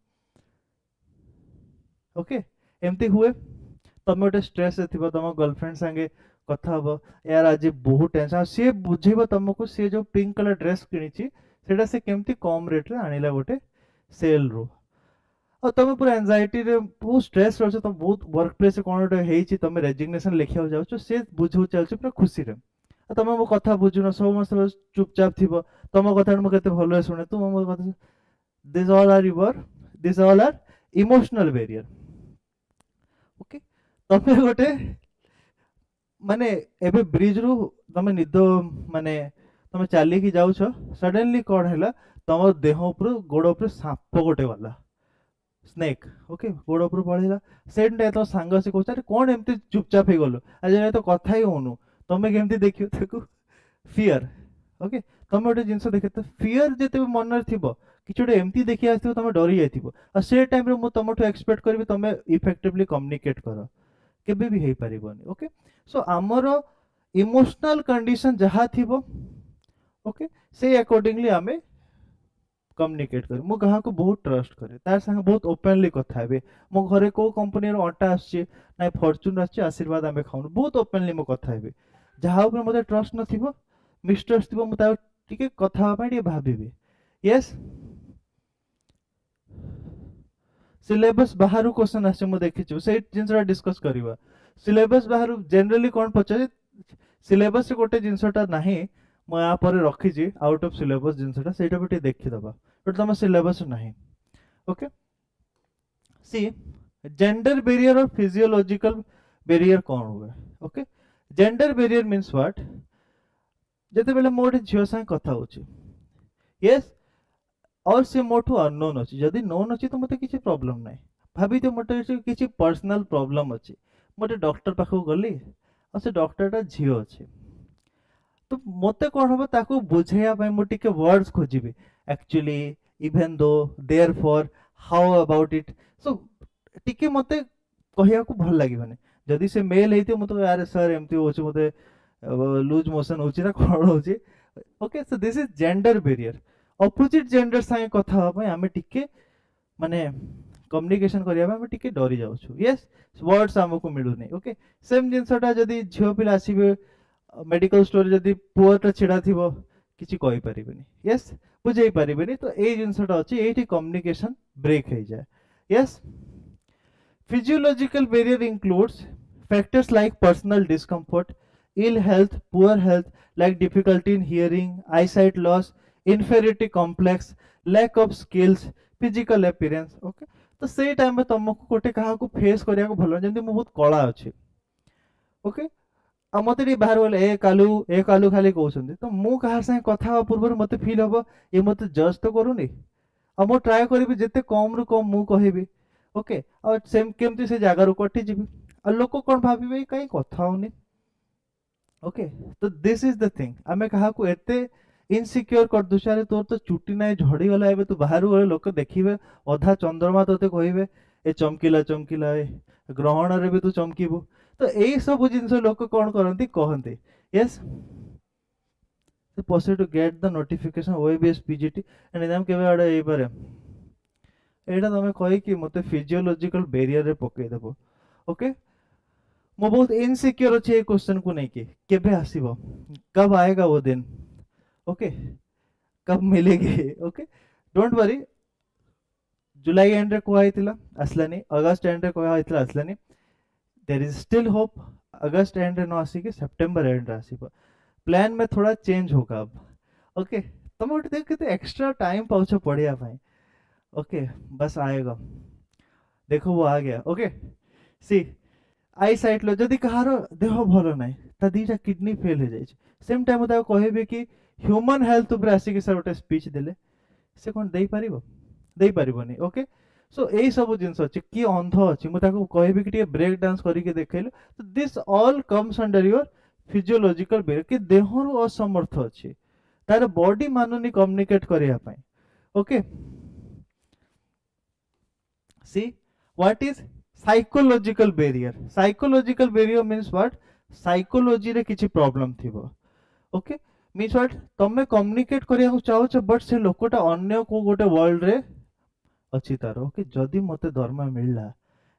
ओके एमती हुए तमे गोटे स्ट्रेस थी तुम गर्लफ्रेंड संगे कथा हम यार आज बहुत टेंशन सी बुझेब तुमको सी जो पिंक कलर ड्रेस किणी से केमती कम रेट रे आनिला गोटे सेल रू और तुम पूरा एंजाइटी रे बहुत स्ट्रेस रह तुम बहुत वर्क प्लेस कौन गोटे होती तुम रेजिग्नेशन लिखा जाओ सी बुझे चलती पूरा खुशी रे तुम मो कथा बुझुन सब चुपचाप थी तुम कथा मुझे भल शुणे तुम मो कथा this all are emotional barrier okay तमे गोटे माने एबे ब्रिज रू तमे निद माने तमे चाली की जाउछ सडनली कोड हैला तम देह ऊपर गोड़ ऊपर सांप गोटे वाला स्नेक ओके गोड़ ऊपर पळेला सेन डे तो सांग से कहछ अरे कोन एमती चुपचाप हे गलो आज नै तो कथा ही होनु तमे केमती देखियो देखो फियर ओके तमे गोटे जिंस देखे तो फियर जेते मन रे थिबो किछ गोटे एमती देखि आथिबो तमे डरी जाइथिबो आ से टाइम रे मु तमठो एक्सपेक्ट करबी तमे इफेक्टिवली कम्युनिकेट करो केबे भी हे परिबोनी ओके सो आमर इमोशनल कंडीशन जहा थिबो ओके से अकॉर्डिंगली आमे कम्युनिकेट कर मु कहा को बहुत ट्रस्ट करे तार संग बहुत ओपनली कथा हेबे मो घरे को कंपनी रो अटा आछि नै फॉर्च्यून आछि आशीर्वाद आमे खाउन बहुत ओपनली मो कथा हेबे जहा ऊपर मते ट्रस्ट न थिबो मिस्ट्रस्ट थिबो मु ता टिके कथा पय टिके भाबिबे यस सिलेबस बाहर क्वेश्चन आसे मु देखिछु से जिंसरा डिस्कस करबा सिलेबस बाहर जनरली कोन पछे सिलेबस गोटे जिंसटा नाही म या पर रखी छी आउट ऑफ सिलेबस जिंसटा सेटा बिटे देखि दबा बट तम सिलेबस नाही ओके सी जेंडर बैरियर और फिजियोलॉजिकल बैरियर कोन हुए okay gender barrier means what जते बेले मोटे झियो संग कथा होची यस और से मोठू अननोन अच्छी जदि नोन अच्छी तो मते किसी प्रॉब्लम नहीं भाभी तो मोटे किसी पर्सनल प्रॉब्लम अच्छी मोटे डॉक्टर पाखु गली और से डॉक्टरटा झील अच्छे तो मते कौन हम ताको बुझेया मु टिके वर्ड्स खोजिबी actually even though therefore how about it so टिके मते कहिया को भल लागिबने जदि से मेल हेते मु तो यार सर एमती होची मते लूज मोशन होची ना कोन होची okay so this is gender barrier opposite gender संगे कथा हबा हमें टिके माने कम्युनिकेशन करिया हमें टिके डरी जाउछु यस वर्ड्स हमको मिलु नै ओके सेम जिंसटा जदि झियो पिला आसीबे मेडिकल स्टोर जदि पुअरटा छिड़ा थिबो किछि कहि परिबेनी यस बुझेई परिबेनी तो ए जिंसटा अछि एठी कम्युनिकेशन ब्रेक हे जाय yes physiological barrier includes factors like personal discomfort ill health poor health like difficulty in hearing eyesight loss inferiority complex lack of skills physical appearance okay तो से टाइम में तुमको गोटे कहा को फेस करिया को भलो जेंति मु बहुत कला अछि ओके आ मते री बाहर बोले ए कालू खाली कहउछन्ती तो मु कहा संगे कथा हो पूर्व मते फील हबो ए मते जज तो करूनी आ मु ट्राई करबी जेते कम रु कम मु कहिबी ओके और सेम केमती से जगह कटि जीवी और लोक कौन भाभी कहीं कथा होनी ओके तो दिस इज द थिंग आमे कहा को एते इनसिक्योर कर दुसारे तोर तो चुटी ना झड़ी गला एबे तू बाहर गले लोक देखिबे अधा चंद्रमा तोते कहिबे ए चमकीला चमकीला ए ग्रहण रे भी तू चमकीबो तो एई सब जिंस लोक कौन करंती कहंती yes possible to get the notification OAVS PGT and exam केबे आडे एई पारे एटा तमे कहि कि मते फिजियोलॉजिकल बैरियर रे पके देबो ओके मो बहुत इनसिक्योर अछि ए क्वेश्चन को नै कि केबे आसीबो कब आएगा वो दिन ओके कब मिलेगी ओके डोंट वरी जुलाई एंड रे को आइतिला असलानी अगस्त एंड रे को आइतिला असलानी देयर इज स्टिल होप अगस्त एंड रे न आसी कि सितंबर एंड रे आसीबो प्लान में थोड़ा चेंज होगा अब ओके तुम उठ देख के एक्स्ट्रा टाइम पाउछो पढ़िया भाई ओके बस आएगा देखो वो आ गया ओके सी आई साइट लो जदि कहारो देह भलो नै ता दीटा किडनी फेल हो जाय सेम टाइम ता कहबे कि ह्यूमन हेल्थ ऊपर आसी कि सर ओटा स्पीच देले से कोन देई परिबोनी ओके सो एई सब जिंस अछि कि अंध अछि मु ताको कहबे कि ब्रेक डांस करि के देखैलो तो this all comes under your physiological barrier कि देहरु असमर्थ अछि तार बॉडी मानुनी कम्युनिकेट करिया पई okay see what is psychological barrier means what psychology रे किछि प्रॉब्लम थिबो ओके मीन्स व्हाट तमे कम्युनिकेट करिया को चाहो छ बट से लोकटा अन्य को गोटे वर्ल्ड रे अछि तार ओके जदी मते दरमा मिलला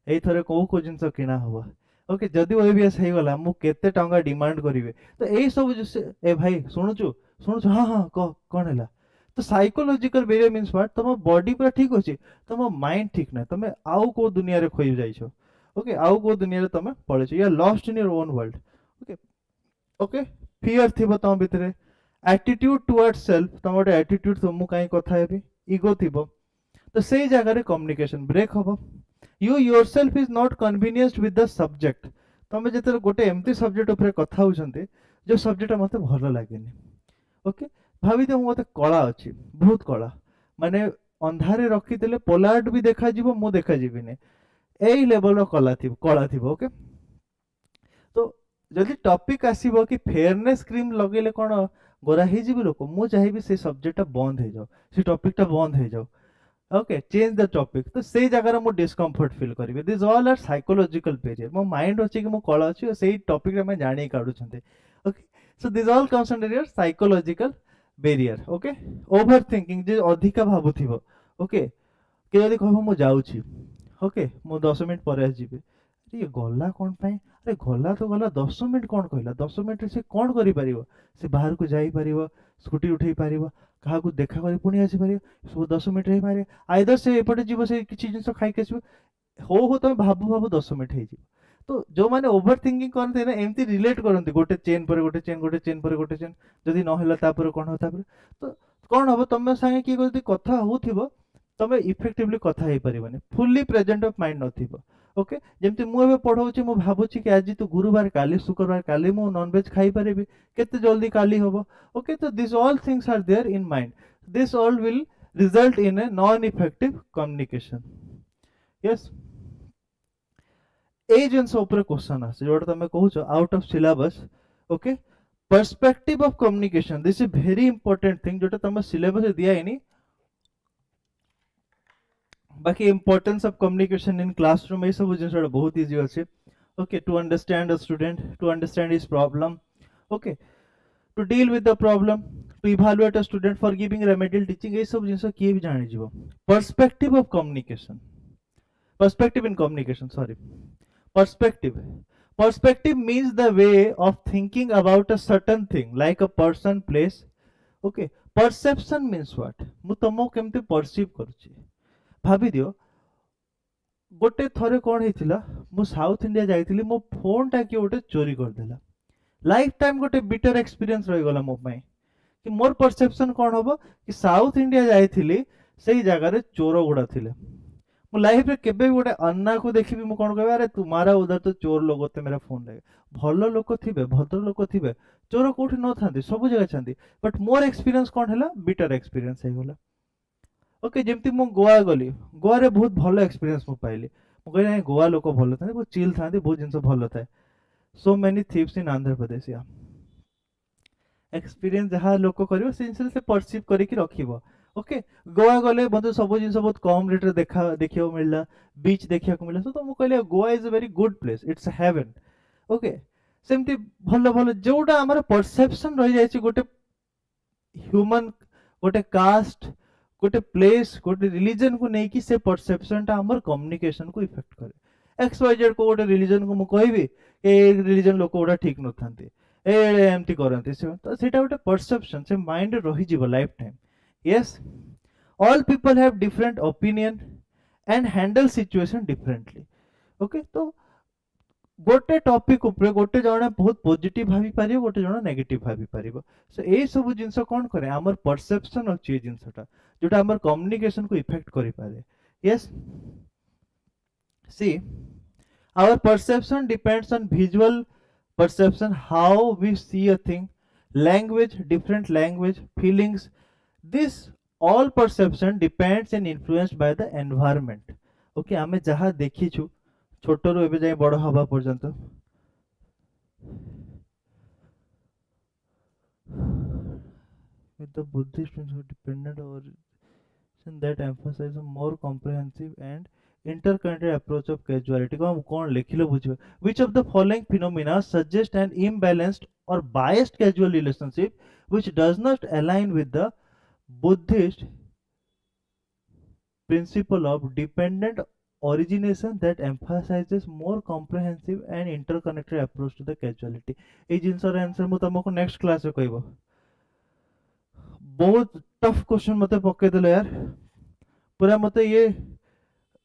एई थरे को जिंस किना होबा ओके जदी ओएबीएस हे गला मु केते टंगा डिमांड करिवे तो एई सब ए भाई सुनुचु हां हां कोन हैला तो साइकोलॉजिकल बैरियर मीन्स व्हाट तुम बॉडी पूरा ठीक अछि तुम माइंड ठीक नै तुम आउ को दुनिया रे खोइ जाइछो ओके आउ को दुनिया रे तुम पळेछो you are lost in your own world okay okay fear थिबो तुम भितरे एटीट्यूड टुवर्ड्स सेल्फ तुम गोटे एटीट्यूड तुम काई कथा हेबी ईगो थिबो तो सेई जगह रे कम्युनिकेशन ब्रेक होबो you yourself is not convenienced with the subject तुम जेते गोटे एम्प्टी सब्जेक्ट ऊपर कथा होछन्ते जो सब्जेक्ट मते भलो लागेनी ओके भाभी दे मते कला अछि बहुत कला माने अंधारे रखी देले पोलार्ड भी देखा जीवो मु देखा जीविने एई लेवल रो कला थिबो ओके तो जदि टॉपिक आसीबो कि फेयरनेस क्रीम लगेले कोन गोरा हे जीवि लोक मु चाहिबी से सब्जेक्ट बंद हे जाओ से टॉपिक बंद हे जाओ ओके चेंज द टॉपिक तो से जगह रे मु डिस्कम्फर्ट फील करिवे this all are psychological barrier मो माइंड अछि कि मु कला अछि सेही टॉपिक रे मैं जानि काडु छन्ते okay so this all comes under your psychological barrier okay overthinking जे अधिका भाबुथिबो ओके के यदि कहबो मु जाउछि ओके मु 10 मिनिट पर आ जिबे अरे गला कोन पई अरे गला तो गला 10 मिनिट कोन कहला 10 मिनिट से कोन करि परिबो से बाहर को जाई परिबो स्कूटी उठेई परिबो कहा को देखा करी पुणी आसी परिबो सब 10 मिनिट हे पारे आइदर से एपटे जीवो से किछि जिंस खाइ के आसीबो हो तमे भाबु 10 मिनिट हे जी तो जो माने ओवर थिंकिंग करते ना एमती रिलेट करते गोटे चेन पर गोटे चेन गोटे चेन पर गोटे चेन जदि न होला तापर कोन होता पर तो कोन हबो तमे संगे की जदि कथा होथिबो तमे इफेक्टिवली कथा हे परिबनी फुल्ली प्रेजेंट ऑफ माइंड नथिबो ओके जेमति मु एबे पढौछि मु भाबुछि कि आज तो गुरुवार काली शुक्रवार काली मु नॉन वेज खाइ परिबी केते जल्दी काली होबो ओके तो this all things are there in mind this all will result in a non-effective communication. Yes. ए जिनस ऊपर क्वेश्चन आसे जोटा तमे कहूछ out of syllabus. Okay, perspective of communication, this is very important thing जोटा तमे सिलेबस दिया हैनी. बाकी importance of communication in classroom ये सब जिनस बहुत इजी अच्छे. Okay, to understand a student, to understand his problem. Okay, to deal with the problem, to evaluate a student for giving remedial teaching, ये सब जिनस किए भी जानि जीवो. Perspective of communication, perspective in communication, sorry. Perspective means the way of thinking about a certain thing like a person, place. Okay, perception means what? मु तुमको केमते परसीव करूची. भाभी दियो गोटे थरे कोन हेतिला, मु साउथ इंडिया जाइतिली, मो फोन टा के गोटे चोरी कर देला. लाइफ टाइम गोटे बिटर एक्सपीरियंस रही गला मो पई कि मोर परसेप्शन कोन होबो कि साउथ इंडिया जाइतिली, सेही जगह रे चोर गुडा थिले. मो लाइफ रे केबे गोटे अन्ना को देखिबी मु कोन कहबे, अरे तुम्हारा उधर तो चोर लोग होते, मेरा फोन लगे. भलो लोक थिबे, भद्र लोक थिबे, चोर कोठी न थांती, सब जगह छांती. बट मोर एक्सपीरियंस कोन हैला, बिटर एक्सपीरियंस हे गला. ओके, जेमती मु गोवा गली, गोवा रे बहुत भलो एक्सपीरियंस मु पाइली. मु कहले नहीं, गोवा लोक भलो थांती, बहुत चिल थांती, बहुत जिंस भलो थाए. सो मेनी थीव्स इन आंध्र प्रदेश. या एक्सपीरियंस जहाँ लोक करिवो से जिंस से परसीव करिकि रखिबो. ओके, गोवा गले मते सब जिंस बहुत कम रेट रे देखियो मिलला, बीच देखिया को मिलला. तो मु कहले Goa is a very good place, it's a heaven. Okay, सेमती भलो भलो जोटा हमर परसेप्शन रहि जाय छि, गोटे ह्यूमन, गोटे कास्ट, गोटे प्लेस, गोटे रिलीजन को नहीं कि से परसेप्शन टा हमर कम्युनिकेशन को इफेक्ट करे. एक्स वाई जेड को गोटे रिलीजन को मु कहबी ए रिलीजन लोक गोटा ठीक न थांती, ए एमती करंती, से तो सेटा गोटे परसेप्शन से माइंड रहि जीवो life time. Yes, all people have different opinion and handle situation differently. Okay, तो गोटे टॉपिक ऊपर गोटे जण बहुत पॉजिटिव भाभी पारिबो, गोटे जण नेगेटिव भाभी पारिबो. सो ए सब जिंस कोन करे, हमर परसेप्शन अछि ए जिंसटा जोटा हमर कम्युनिकेशन को इफेक्ट करि पारे. Yes, see our perception depends on visual perception, how we see a thing, language, different language, feelings. This all perception depends and influenced by the environment. Okay, आमे जहाँ देखी छु छोटो रो एबे जाय बड़ हवा पर्यंत, with the Buddhist dependent origin that emphasize a more comprehensive and interconnected approach of causality. कौन लिखिलो बुझिबे. Which of the following phenomena suggest an imbalanced or biased causal relationship which does not align with the Buddhist principle of dependent origination that emphasizes more comprehensive and interconnected approach to the causality. ए जिंसर आंसर मु तुमको नेक्स्ट क्लास रे कहबो. बहुत टफ क्वेश्चन मते पके देलो यार, पूरा मते ये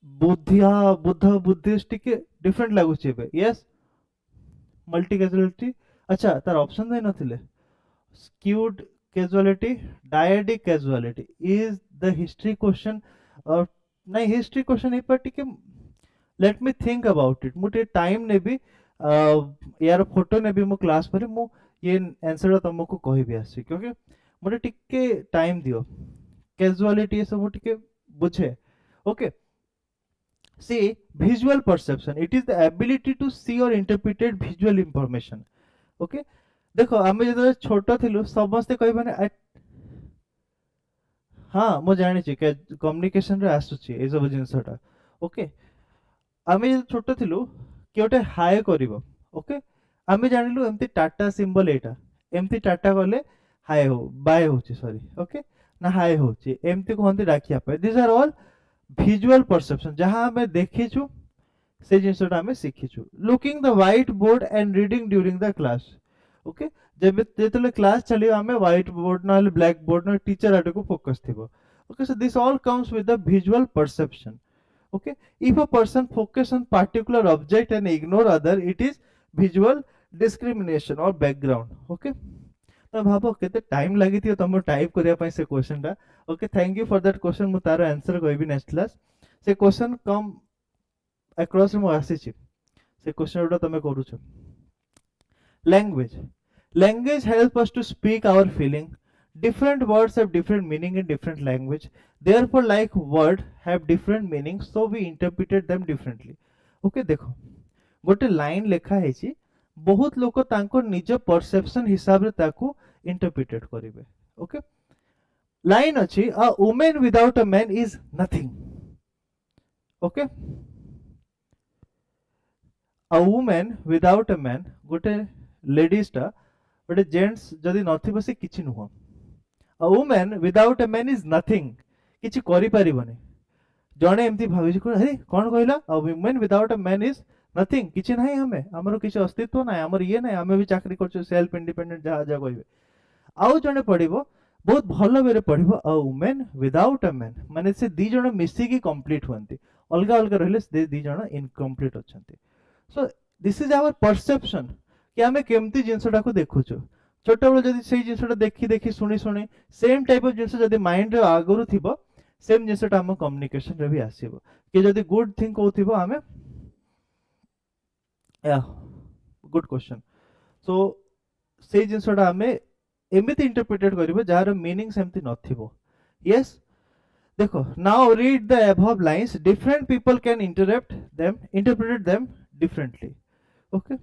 बुद्धिस्ट के डिफरेंट लागु छै बे. Yes, multi causality. अच्छा, तार ऑप्शन दे नथिले. Skewed causality, dyadic causality is the history question. नहीं, हिस्ट्री क्वेश्चन पर टिके let me think about it. मुटे टाइम ने भी यार फोटो ने भी मु क्लास पर मु ये आंसर तुमको कहबी आसी, क्योंकि मुटे टिके टाइम दियो. कैजुअलिटी ये सब टिके बुझे. Okay, see visual perception, it is the ability to see और इंटरप्रिटेट विजुअल इंफॉर्मेशन. ओके, देखो आमे जब छोट थिलु समस्ते कहबने हाँ मु जानि छी के कम्युनिकेशन रे आसुची ए सब जिंसटा. ओके, आमे जब छोट थिलु कि ओटे हाय करिवो. ओके, आमे जानिलु एमती टाटा सिंबल, एटा एमती टाटा गले हाय हो, बाय होची, सॉरी. ओके, ना हाय होची एमती कहंती डाकिया पे. This are all visual perception जहां हमें देखि छु से जिंसटा हमें सीखि छु. Looking the whiteboard and reading during the class. Okay, जब जेतले क्लास चलियो हमें व्हाइट बोर्ड ना ब्लैक बोर्ड ना टीचर आटे को फोकस थिबो. Okay, so this all comes with the visual perception. Okay, if a person focus on particular object and ignore other, it is visual discrimination or background. Okay, तो भाबो केते टाइम लागि थियो तम टाइप करिया पई से क्वेश्चन टा. Okay, thank you for that question. मु तार आंसर कहबी नेक्स्ट क्लास. से क्वेश्चन कम अक्रॉस मु आसी छी, से क्वेश्चन उडा तमे करू छ. Language, language help us to speak our feeling, different words have different meaning in different language, therefore like word have different meanings, so we interpreted them differently. Okay, देखो गोटे लाइन लेखा है, बहुत लोक तांको निज परसेप्शन हिसाब रे ताको इंटरप्रिटेट करिवे. ओके, लाइन अछि a women without a man is nothing. Okay, a women without a man, गोटे लेडीज टा गोटे जेंट्स जदि नथिबो से किछि नुह. A women without a man is nothing, किछि करि परिबनी. जणे एमती भाबी को अरे कोन कहला a women without a man is nothing, किछि नाही, हमें हमर किछि अस्तित्व नाही, हमर ये नाही, हमें भी चाकरी करछु सेल्फ इंडिपेंडेंट जहा जहा कहबे. आउ जणे पढिबो बहुत भलो बेरे पढिबो अ वुमेन विदाउट अ मैन, माने से दी जण मिसी की कंप्लीट होंती, अलगा अलगा रहले से दी जण इनकम्प्लीट अछंती. So this is our perception कि हमें केमती जिंसटा को देखुछु. छोट बेले जदि सेही जिंसटा देखि देखि सुनी सुनी सेम टाइप ऑफ जिंस जदि माइंड रे आगरु थिबो, सेम जिंसटा हम कम्युनिकेशन रे भी आसीबो. कि जदि गुड थिंग कहउथिबो हमें या गुड क्वेश्चन, सो सेही जिंसटा हमें एमिति इंटरप्रिटेट करिबो जार मीनिंग सेमति नथिबो. यस, देखो now read the above lines, different people can interpret them differently. Okay,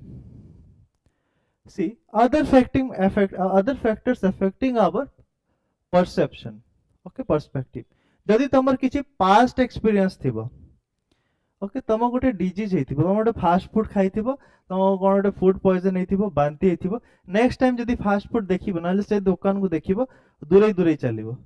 see other factors affecting our perception. Okay, perspective. जदि तमर किछि पास्ट एक्सपीरियंस थिबो, ओके, तम गोटे डिजीज हेतिबो, तम गोटे फास्ट फूड खाइथिबो, तम कोन गोटे फूड पॉइजन हेतिबो, बांती हेतिबो, नेक्स्ट टाइम जदि फास्ट फूड देखिबो नाले से दुकान को देखिबो दूरे दूरे चलिबो.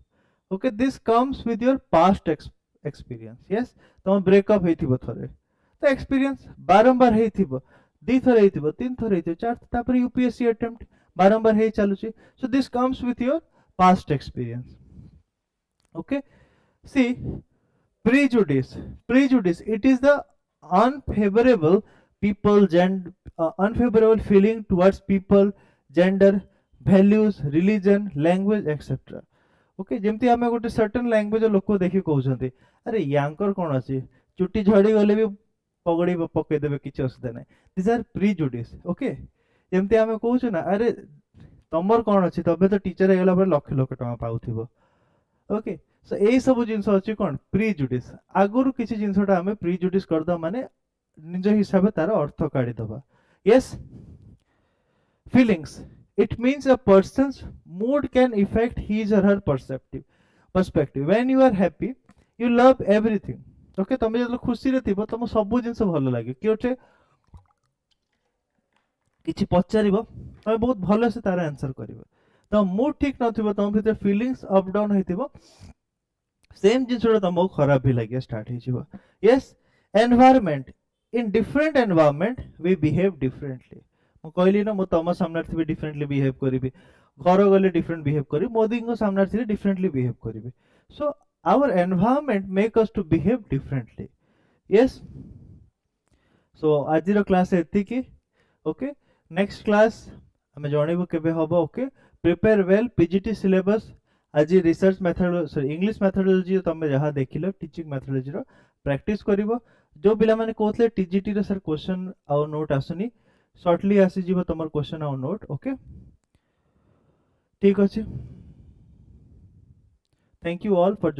Okay, this comes with your past experience. Yes, तम ब्रेकअप हेतिबो थरे, तो एक्सपीरियंस बारंबार हेतिबो, दी थर हेतिबो, तीन थर हेतिबो, चार, तापर यूपीएससी अटेम्प्ट बारंबार हे चालुची. So this comes with your past experience. Okay, see prejudice, it is the unfavorable unfavorable feeling towards people, gender, values, religion, language, etc. Okay, जेमती हमें गोटे सर्टेन लैंग्वेज लोक देखि कहउछंती अरे यांकर कोन अछि, चुटी झड़ी गले भी पगड़ी पके देबे, किछि असुविधा नै. This are prejudice. ओके, जेमती हमें कहउछु ना अरे तमर कोन अछि, तबे तो टीचर हेला पर लक्ष लक्ष टका पाउथिबो. ओके, सो एई सब जिंस अछि कोन प्रीजुडिस. आगुरु किछि जिंसटा हमें प्रीजुडिस करदा माने निज हिसाब तार अर्थ काढी दबा. Yes, feelings, it means a person's mood can affect his or her perspective. When you are happy, you love everything. Okay, तमे जब खुशी रे थिबो तम सब जिंस भलो लागे. कियोटे किछि पचारिबो तमे बहुत भलो से तार आंसर करिवो. तो मूड ठीक नथिबो, तम भीतर फीलिंग्स अप डाउन हेतिबो, सेम जिंसटा तमको खराब भी लगे स्टार्ट हेजिबो. Yes, environment, in different environment we behave differently. मु कहली ना मु तम सामने थिबे डिफरेंटली बिहेव करिवि, घर गले डिफरेंट बिहेव करी, मोदी को सामने थिबे डिफरेंटली बिहेव करिवि. So our environment make us to behave differently. Yes, so आजिर क्लास एतिकी. ओके, नेक्स्ट क्लास हमें जणैबो केबे हबो. Okay, prepare well PGT syllabus. आज research method sorry English methodology तमे जहा देखिलो टीचिंग मेथडोलॉजी रो प्रैक्टिस करिवो. जो पिला माने कहतले टीजीटी रो सर क्वेश्चन आउ नोट आसुनी, शॉर्टली आसी जीवो तमर क्वेश्चन आउ नोट. ओके, ठीक अछि. Thank you all for